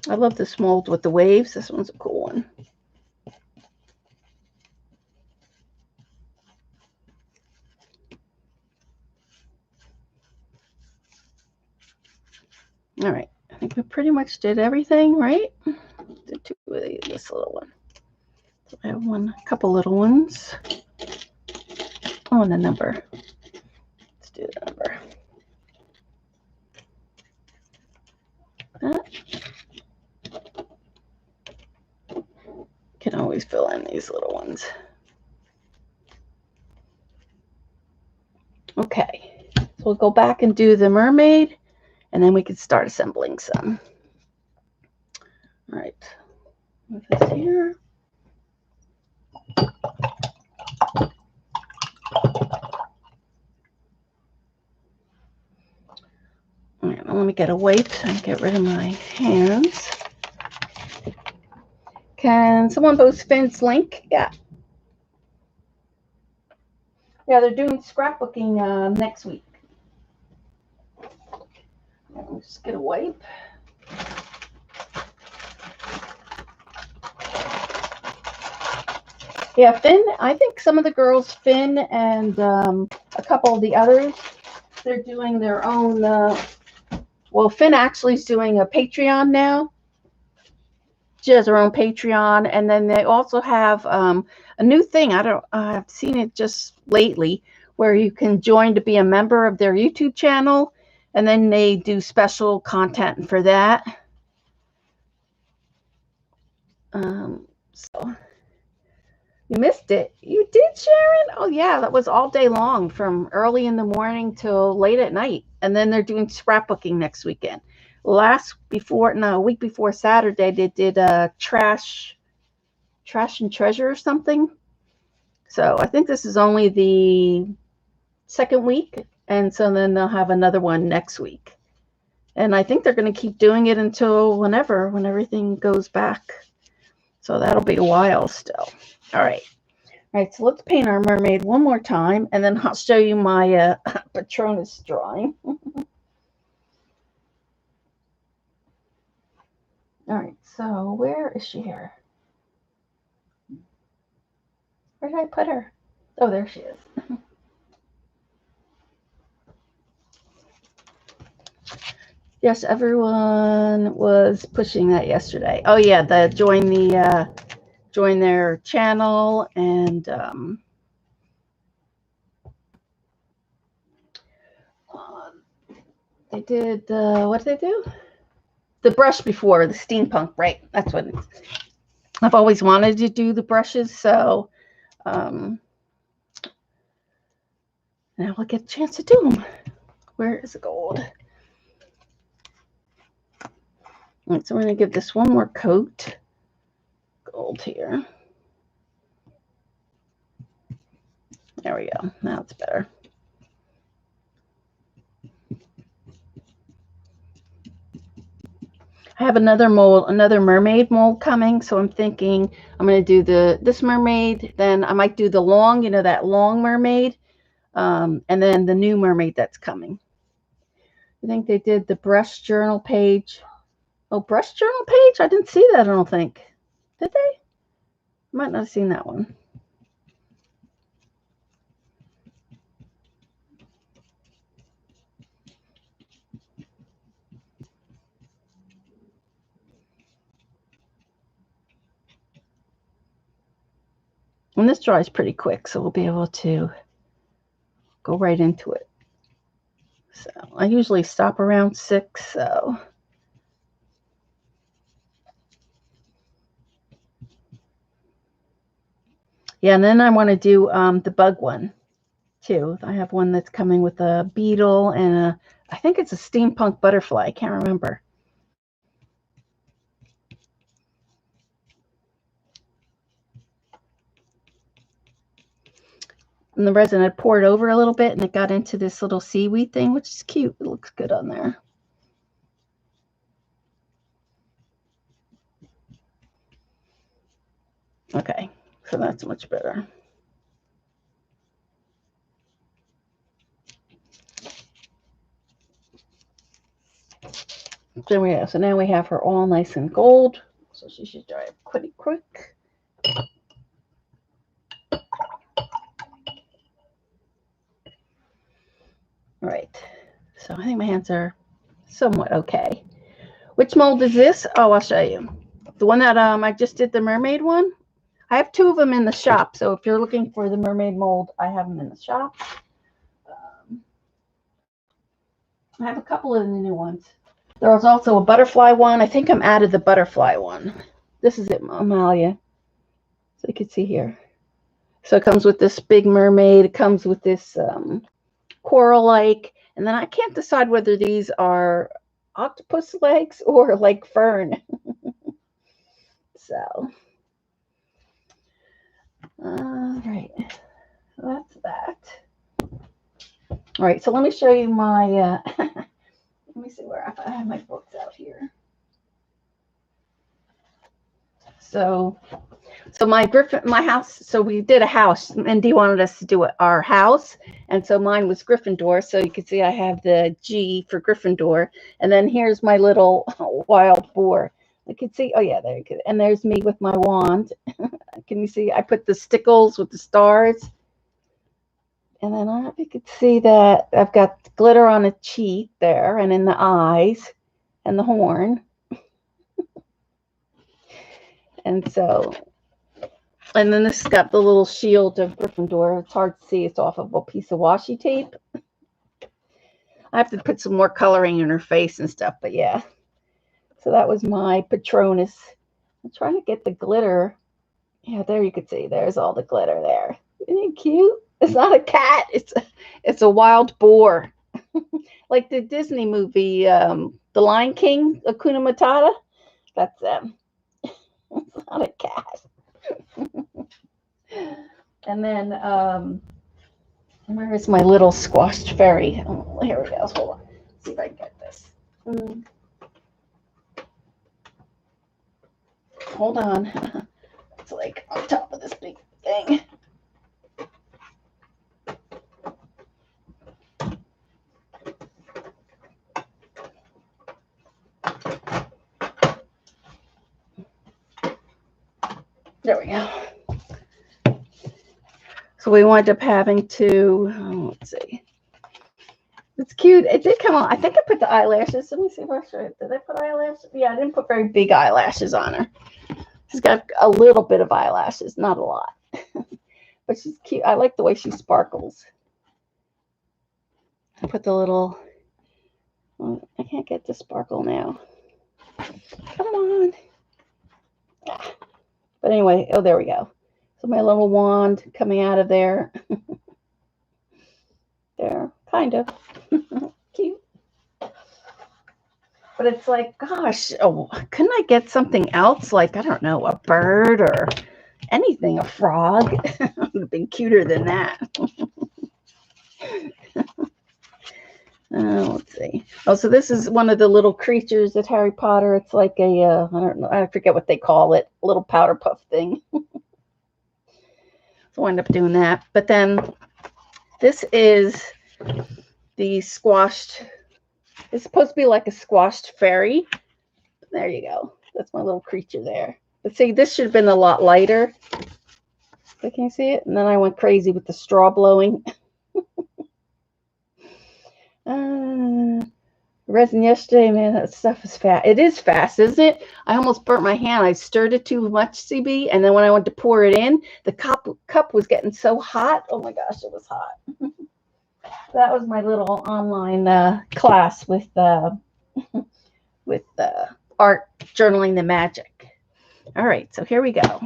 I love this mold with the waves. This one's a cool one. All right, I think we pretty much did everything, right? Did two of these, this little one. So I have a couple little ones. Oh, and the number. Let's do the number. That. Can always fill in these little ones. Okay, so we'll go back and do the mermaid, and then we can start assembling some. All right, move this here. All right, let me get a wipe and get rid of my hands. Can someone post Finn's link? Yeah. Yeah, they're doing scrapbooking next week. Let me just get a wipe. Yeah, Finn, I think some of the girls, Finn and a couple of the others, they're doing their own, well, Finn actually is doing a Patreon now. She has her own Patreon, and then they also have a new thing. I've seen it just lately, where you can join to be a member of their YouTube channel, and then they do special content for that. So you missed it. You did, Sharon? Oh yeah, that was all day long, from early in the morning till late at night, and then they're doing scrapbooking next weekend. A week before Saturday, they did a trash and treasure or something. So I think this is only the second week, and so then they'll have another one next week. And I think they're going to keep doing it until when everything goes back. So that'll be a while still. All right. All right, so let's paint our mermaid one more time, and then I'll show you my Patronus drawing. All right, so where is she here? Where did I put her? Oh, there she is. Yes, everyone was pushing that yesterday. Oh yeah, join their channel, and they did what did they do? The brush before the steampunk, right? That's what I've always wanted to do, the brushes, so now we'll get a chance to do them. Where is the gold? All right, so we're going to give this one more coat. Gold here. There we go. Now it's better. I have another mermaid mold coming, so I'm thinking I'm going to do this mermaid, then I might do the long, that long mermaid, and then the new mermaid that's coming. I think they did the brush journal page. Oh, brush journal page? I didn't see that, I don't think. Did they? I might not have seen that one. And this dries pretty quick, so we'll be able to go right into it. So I usually stop around 6, so. Yeah, and then I want to do the bug one too. I have one that's coming with a beetle and I think it's a steampunk butterfly. I can't remember. And the resin had poured over a little bit and it got into this little seaweed thing, which is cute. It looks good on there. Okay, so that's much better. There we go. So now we have her all nice and gold. So she should dry pretty quick. All right. So I think my hands are somewhat okay. Which mold is this? Oh, I'll show you. The one that I just did the mermaid one. I have 2 of them in the shop. So if you're looking for the mermaid mold, I have them in the shop. I have a couple of the new ones. There was also a butterfly one. I think I'm out of the butterfly one. This is it, Amalia. So you can see here. So it comes with this big mermaid. It comes with this coral-like. And then I can't decide whether these are octopus legs or like fern. So, all right. So that's that. All right. So let me show you my, let me see where I have my books out here. So my house, so we did a house. Mindy wanted us to do our house. And so mine was Gryffindor. So you can see I have the G for Gryffindor. And then here's my little wild boar. You can see, oh yeah, there you go. And there's me with my wand. Can you see? I put the stickles with the stars. And then I don't know if you could see that I've got glitter on the cheek there and in the eyes and the horn. And so, and then this has got the little shield of Gryffindor. It's hard to see. It's off of a piece of washi tape. I have to put some more coloring in her face and stuff, but yeah. So that was my Patronus. I'm trying to get the glitter. Yeah, there you can see. There's all the glitter there. Isn't it cute? It's not a cat. It's a wild boar. Like the Disney movie, The Lion King, Hakuna Matata. That's them. It's not a cat. And then, where is my little squashed fairy? Oh, here we go. Hold on. Let's see if I can get this. Hold on. It's like on top of this big thing. There we go. So we wind up having to, let's see. cute. It did come on. I think I put the eyelashes. Let me see if I should. Did I put eyelashes? Yeah, I didn't put very big eyelashes on her. She's got a little bit of eyelashes, not a lot. But she's cute. I like the way she sparkles. I put the little, I can't get the sparkle now. Come on. Ah. But anyway, oh, there we go. So my little wand coming out of there. There, kind of. Cute. But it's like, gosh, oh, couldn't I get something else? Like, I don't know, a bird or anything, a frog. It would have been cuter than that. Let's see. Oh, so this is one of the little creatures at Harry Potter. It's like a, I don't know, I forget what they call it, a little powder puff thing. So I end up doing that. But then this is the squashed, it's supposed to be like a squashed fairy. There you go. That's my little creature there. But see, this should have been a lot lighter. Can you see it? And then I went crazy with the straw blowing. Resin yesterday, man, that stuff is fast. It is fast, isn't it? I almost burnt my hand. I stirred it too much, CB, and then when I went to pour it in, the cup was getting so hot. Oh my gosh, it was hot. That was my little online class with art journaling the magic. All right, so here we go.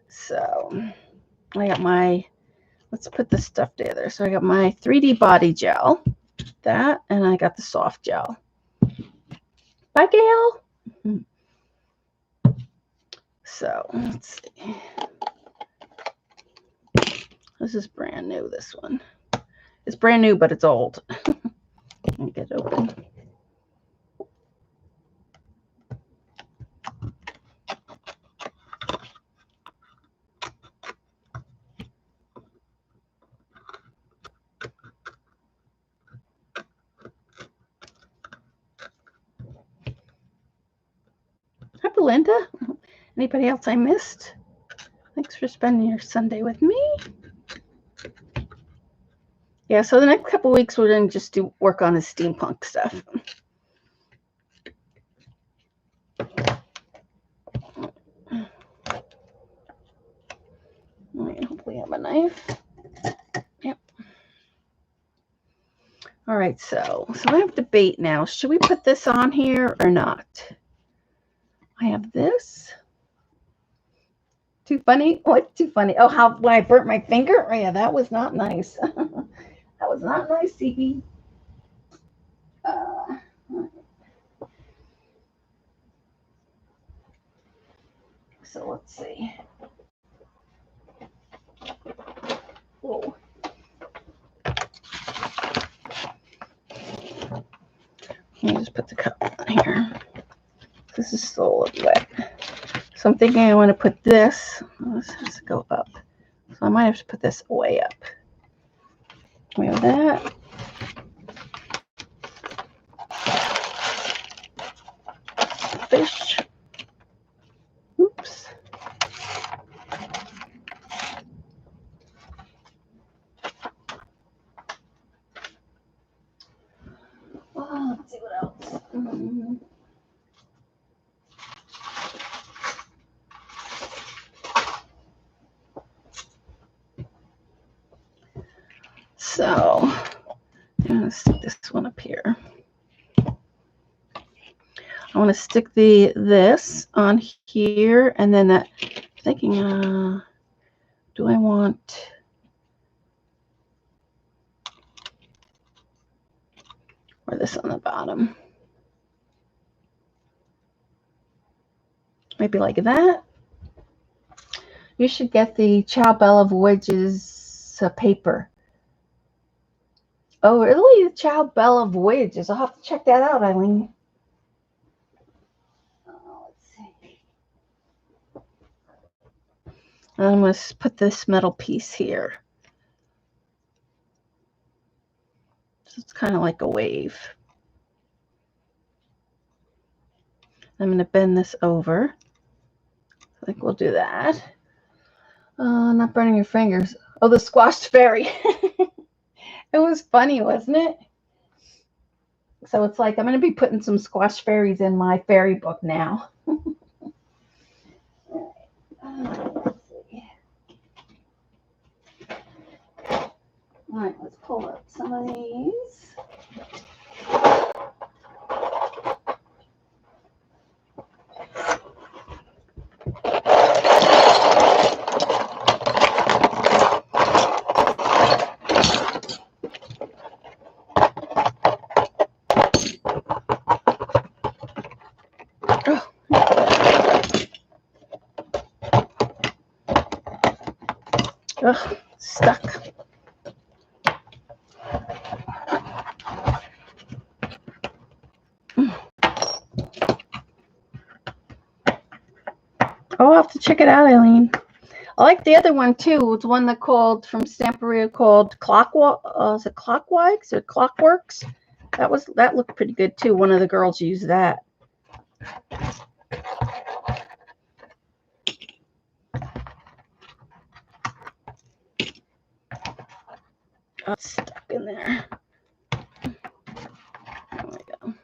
So I got my, let's put this stuff together. So I got my 3D body gel, that, and I got the soft gel. Bye, Gail. So let's see. This is brand new, this one. It's brand new, but it's old. Let me get it open. Hi, Belinda. Anybody else I missed? Thanks for spending your Sunday with me. Yeah, so the next couple weeks we're going to just work on the steampunk stuff. Hopefully I have a knife. Yep. All right, so I have debate now. Should we put this on here or not? I have this. Too funny? What? Too funny? Oh, how when I burnt my finger? Oh, yeah, that was not nice. That was not nice, CB. So let's see. Whoa. Let me just put the cup on here. This is still a little wet. So I'm thinking I want to put this. This has to go up. So I might have to put this way up. We have that. Fish. Oops. Oh, let's see what else. So I'm going to stick this one up here. I want to stick this on here, and then that. I'm thinking, do I want? Or this on the bottom? Maybe like that. You should get the Ciao Bella Voyages paper. Oh, really? The Ciao Bella Voyages. I'll have to check that out, Eileen. Let's see. I'm going to put this metal piece here. So it's kind of like a wave. I'm going to bend this over. I think we'll do that. Not burning your fingers. Oh, the squashed fairy. It was funny, wasn't it? So it's like I'm going to be putting some squash fairies in my fairy book now. Let's see. All right, let's pull up some of these. Ugh, stuck. Oh, I'll have to check it out, Eileen. I like the other one too. It's one that called from Stamperia called is it Clockwise or Clockworks? That looked pretty good too. One of the girls used that. Oh, it's stuck in there. There we go.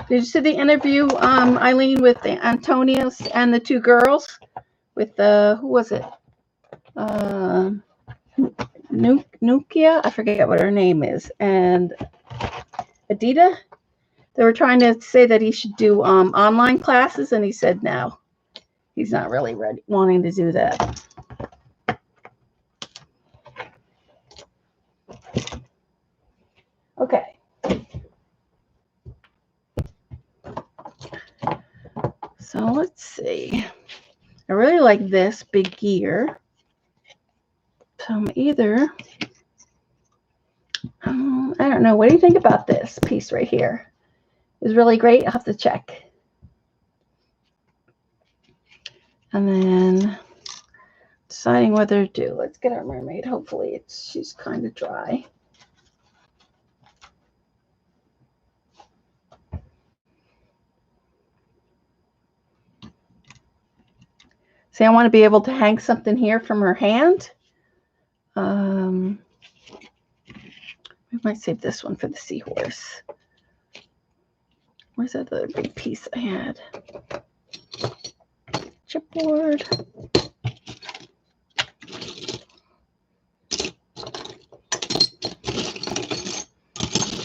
Did you see the interview, Eileen, with Antonio and the two girls? With who was it? Nukia? I forget what her name is. And Adita? They were trying to say that he should do online classes, and he said no. He's not really wanting to do that. Okay. So let's see. I really like this big gear. So I'm either, I don't know. What do you think about this piece right here? It's really great. I'll have to check. And then deciding whether to do. Let's get our mermaid. Hopefully she's kind of dry. See, I want to be able to hang something here from her hand. We might save this one for the seahorse. Where's that other big piece I had? Chipboard.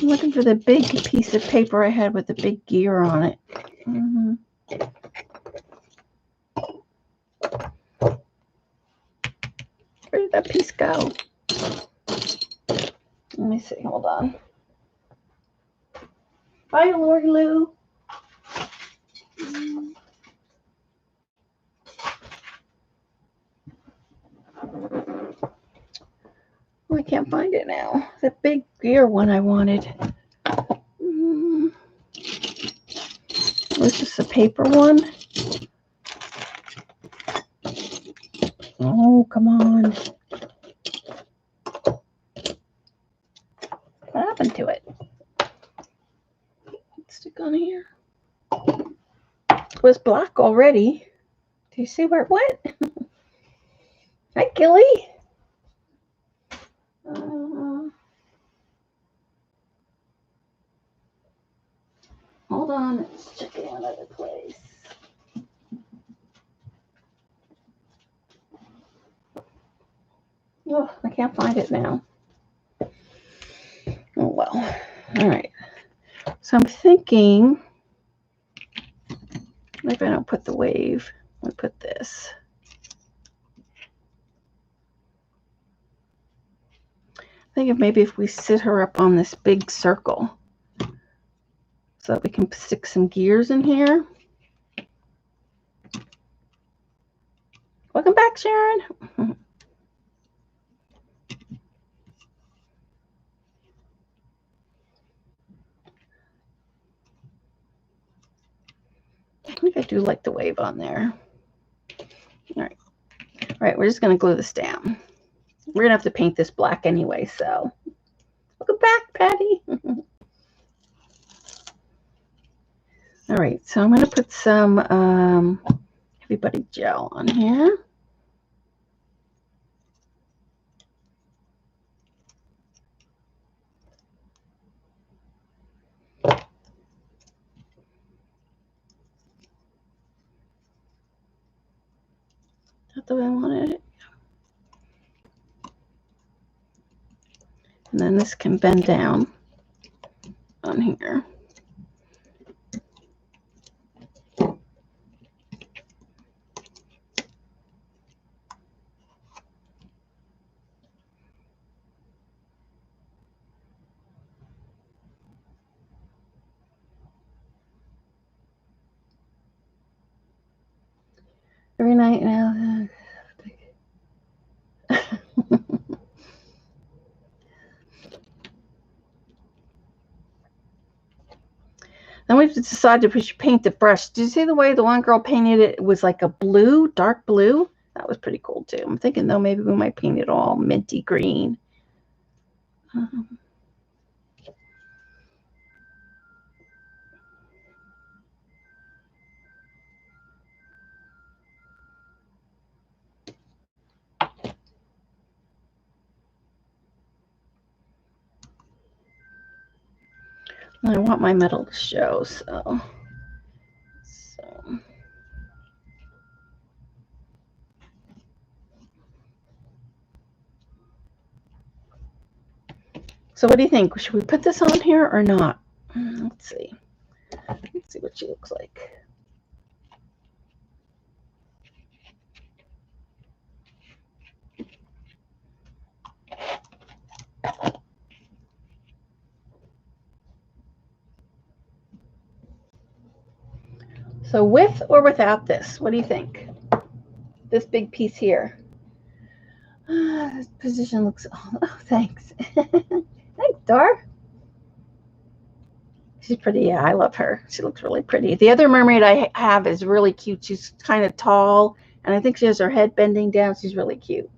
I'm looking for the big piece of paper I had with the big gear on it. Where did that piece go? Let me see. Hold on. Bye, Lori Lou. Oh, I can't find it now. The big gear one I wanted. Was this a paper one? Oh, come on. What happened to it? Stick on here. It was black already. Do you see where it went? Hi, Gilly. Hold on. Let's check it another place. Oh, I can't find it now. Oh, well. All right. So I'm thinking, maybe I don't put the wave. I put this. I think maybe if we sit her up on this big circle so that we can stick some gears in here. Welcome back, Sharon. I think I do like the wave on there. All right. All right, we're just going to glue this down. We're going to have to paint this black anyway, so. Welcome back, Patty. All right, so I'm going to put some Heavy Buddy gel on here. that the way I wanted it? And then this can bend down on here. Every night now. Then we decided if we should paint the brush. Did you see the way the one girl painted it? It was like a blue, dark blue. That was pretty cool too. I'm thinking though maybe we might paint it all minty green. I want my metal to show, so. So what do you think? Should we put this on here or not? Let's see. Let's see what she looks like. So with or without this, what do you think? This big piece here. This position looks, oh, thanks. Thanks, Dar. She's pretty. Yeah, I love her. She looks really pretty. The other mermaid I have is really cute. She's kind of tall, and I think she has her head bending down. She's really cute.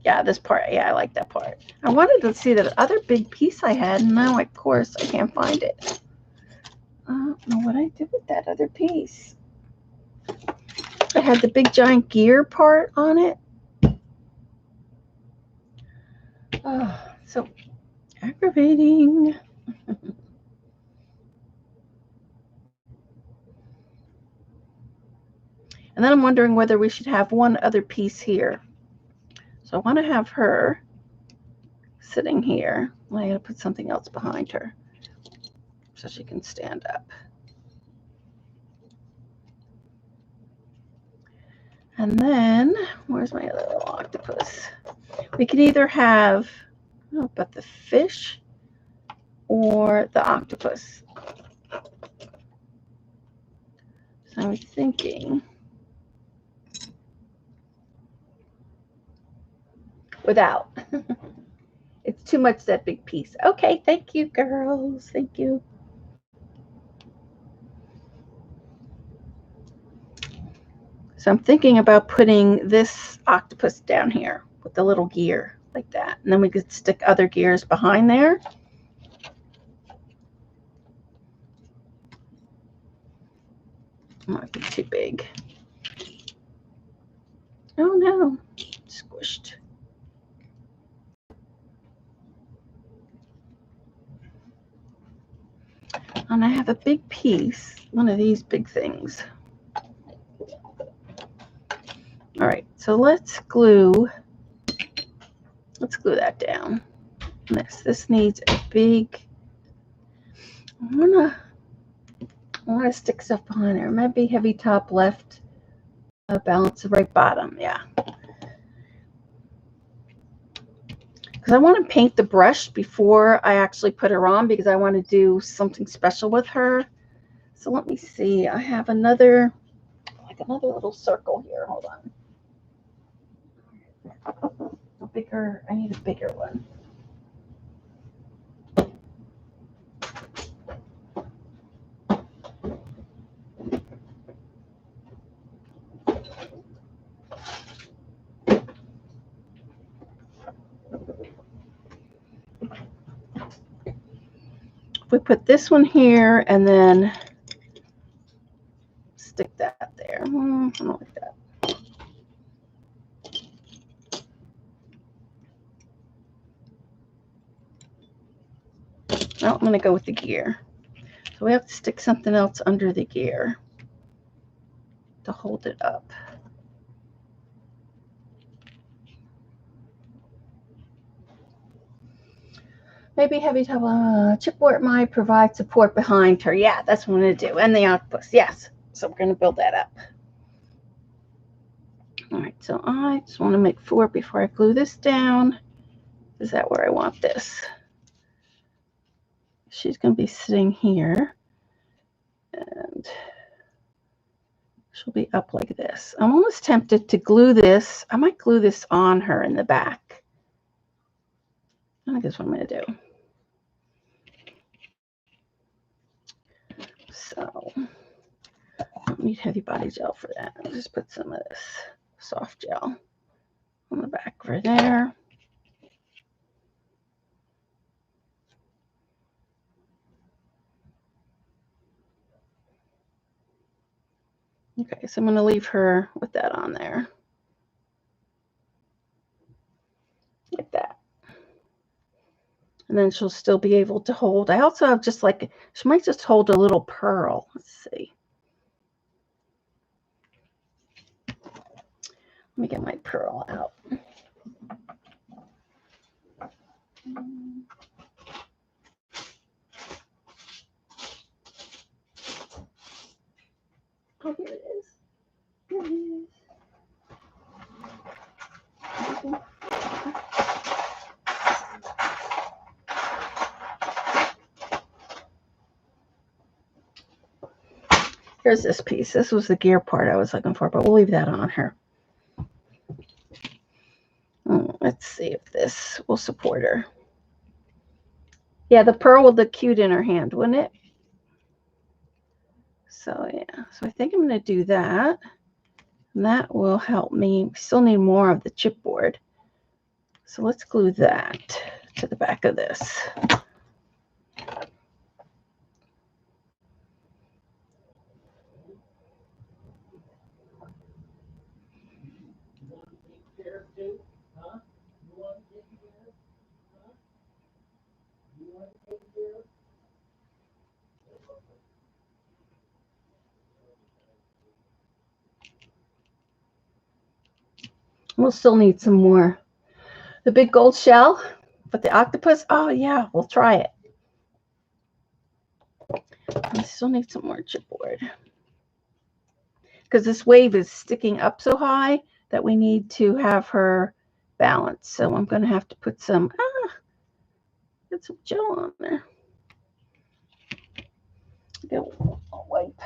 Yeah, this part. Yeah, I like that part. I wanted to see that other big piece I had, and now, of course, I can't find it. I don't know what I did with that other piece. I had the big giant gear part on it. Oh, so aggravating. And then I'm wondering whether we should have one other piece here. So I want to have her sitting here. Well, I got to put something else behind her so she can stand up. And then, where's my other little octopus? We could either have, oh, but the fish or the octopus. So I'm thinking without. It's too much, that big piece. Okay, thank you, girls. Thank you. So I'm thinking about putting this octopus down here with the little gear like that. And then we could stick other gears behind there. Might be too big. Oh no, squished. And I have a big piece, one of these big things. All right, so let's glue that down. This needs a big, I want to stick stuff behind there. Maybe heavy top left, balance the right bottom, yeah. Because I want to paint the brush before I actually put her on because I want to do something special with her. So let me see. I have another little circle here. Hold on. I need a bigger one. If we put this one here and then stick that there. I don't like that. No, I'm going to go with the gear. So we have to stick something else under the gear. to hold it up. Maybe heavy chipboard might provide support behind her. Yeah, that's what I'm going to do. And the octopus, yes. So we're going to build that up. All right, so I just want to make 4 before I glue this down. Is that where I want this? She's going to be sitting here. And she'll be up like this. I'm almost tempted to glue this. I might glue this on her in the back. I think that's what I'm going to do. So I don't need heavy body gel for that. I'll just put some of this soft gel on the back right there. Okay, so I'm going to leave her with that on there. Like that. And then she'll still be able to hold. I also have just like, she might just hold a little pearl. Let's see. Let me get my pearl out. Oh, here it is. Here it is. Here's this piece. This was the gear part I was looking for, but we'll leave that on her. Let's see if this will support her. Yeah, the pearl would look cute in her hand, wouldn't it? So yeah, so I think I'm going to do that. And that will help me. We still need more of the chipboard. So let's glue that to the back of this. We'll still need some more. The big gold shell, but the octopus, oh yeah, we'll try it. I still need some more chipboard. Because this wave is sticking up so high that we need to have her balanced. So I'm going to have to put some, get some gel on there. I'll wipe.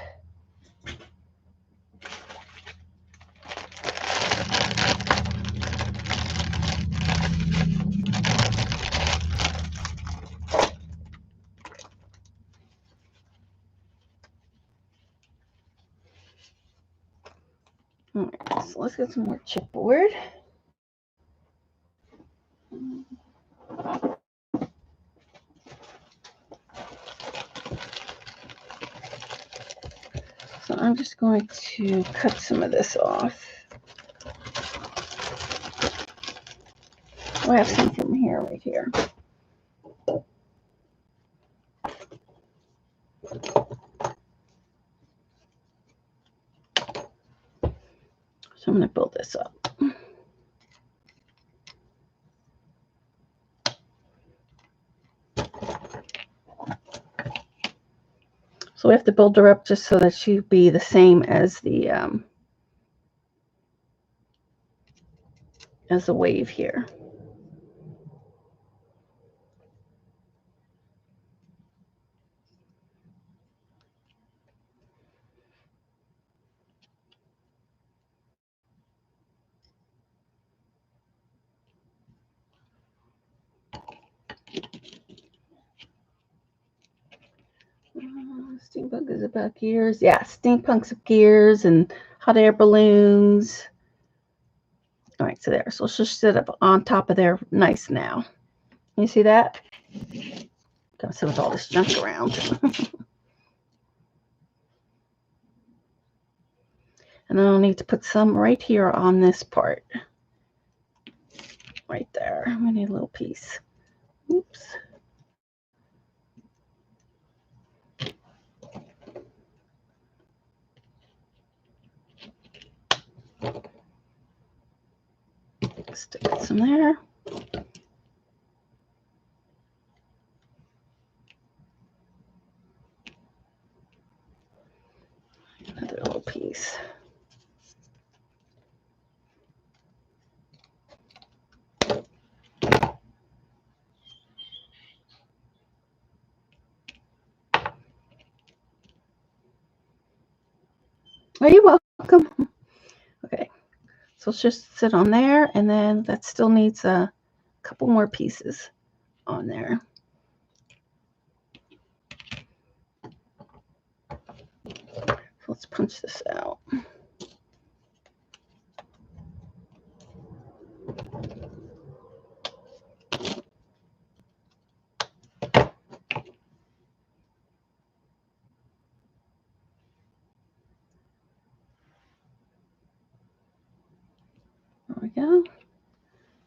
All right, so let's get some more chipboard. So I'm just going to cut some of this off. I have some from here, right here. So I'm going to build this up. So we have to build her up just so that she'd be the same as the wave here. Steampunk is about gears. Yeah, steampunk's of gears and hot air balloons. All right, so there. So she'll sit up on top of there nice now. You see that? Gotta sit with all this junk around. And then I'll need to put some right here on this part. Right there. We need a little piece. Oops. Stick some there. Another little piece. Oh, you're welcome. Okay, so let's just sit on there, and then that still needs a couple more pieces on there. Let's punch this out. There we go.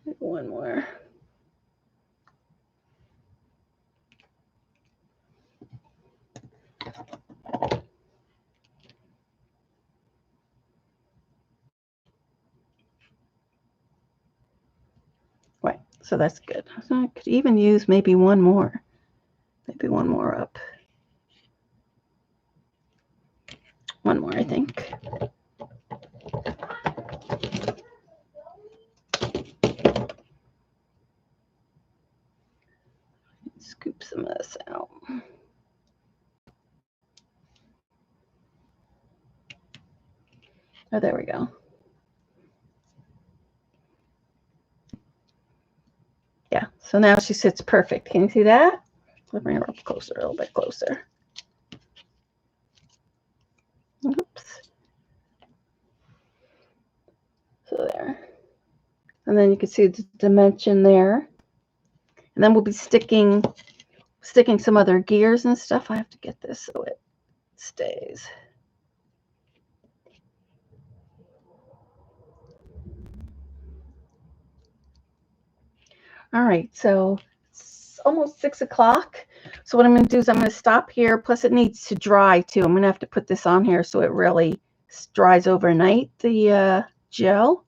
Maybe one more. Right, so that's good. So I could even use maybe one more. Maybe one more up. One more, I think. Scoop some of this out. Oh, there we go. Yeah, so now she sits perfect. Can you see that? Let's bring her up closer, a little bit closer. Oops. So there. And then you can see the dimension there. And then we'll be sticking some other gears and stuff. I have to get this so it stays. All right, so it's almost 6 o'clock. So what I'm going to do is I'm going to stop here. Plus, it needs to dry too. I'm going to have to put this on here so it really dries overnight, the gel.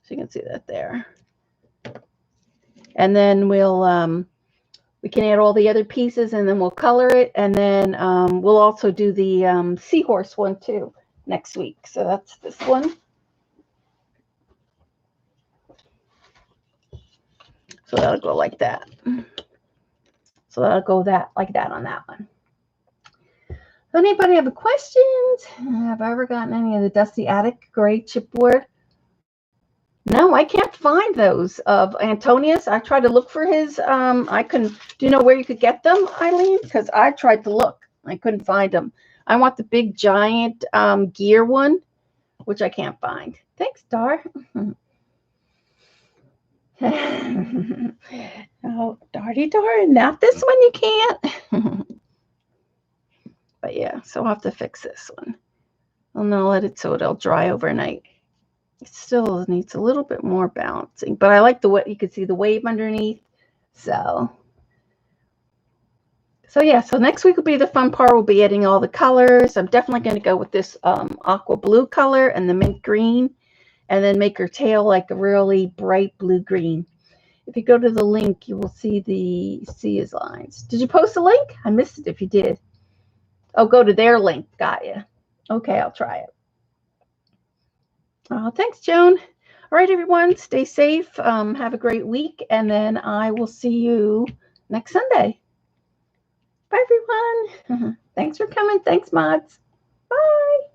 So you can see that there. And then we can add all the other pieces, and then we'll color it, and then we'll also do the Seahorse one too next week. So that's this one. So that'll go like that. So that'll go like that on that one. So anybody have questions? Have I ever gotten any of the Dusty Attic gray chipboard? No, I can't find those of Antonius. I tried to look for his. I couldn't. Do you know where you could get them, Eileen? Because I tried to look. I couldn't find them. I want the big giant gear one, which I can't find. Thanks, Dar. Oh, darty dar, not this one you can't. But yeah, so I'll have to fix this one. And I'll let it so it'll dry overnight. It still needs a little bit more balancing, but I like the way you can see the wave underneath. So yeah, so next week will be the fun part. We'll be adding all the colors. I'm definitely going to go with this aqua blue color and the mint green, and then make her tail like a really bright blue green. If you go to the link, you will see the Sia's lines. Did you post a link? I missed it if you did. Oh, go to their link. Got you. Okay, I'll try it. Oh, thanks, Joan. All right, everyone, stay safe. Have a great week, and then I will see you next Sunday. Bye, everyone. Thanks for coming. Thanks, mods. Bye.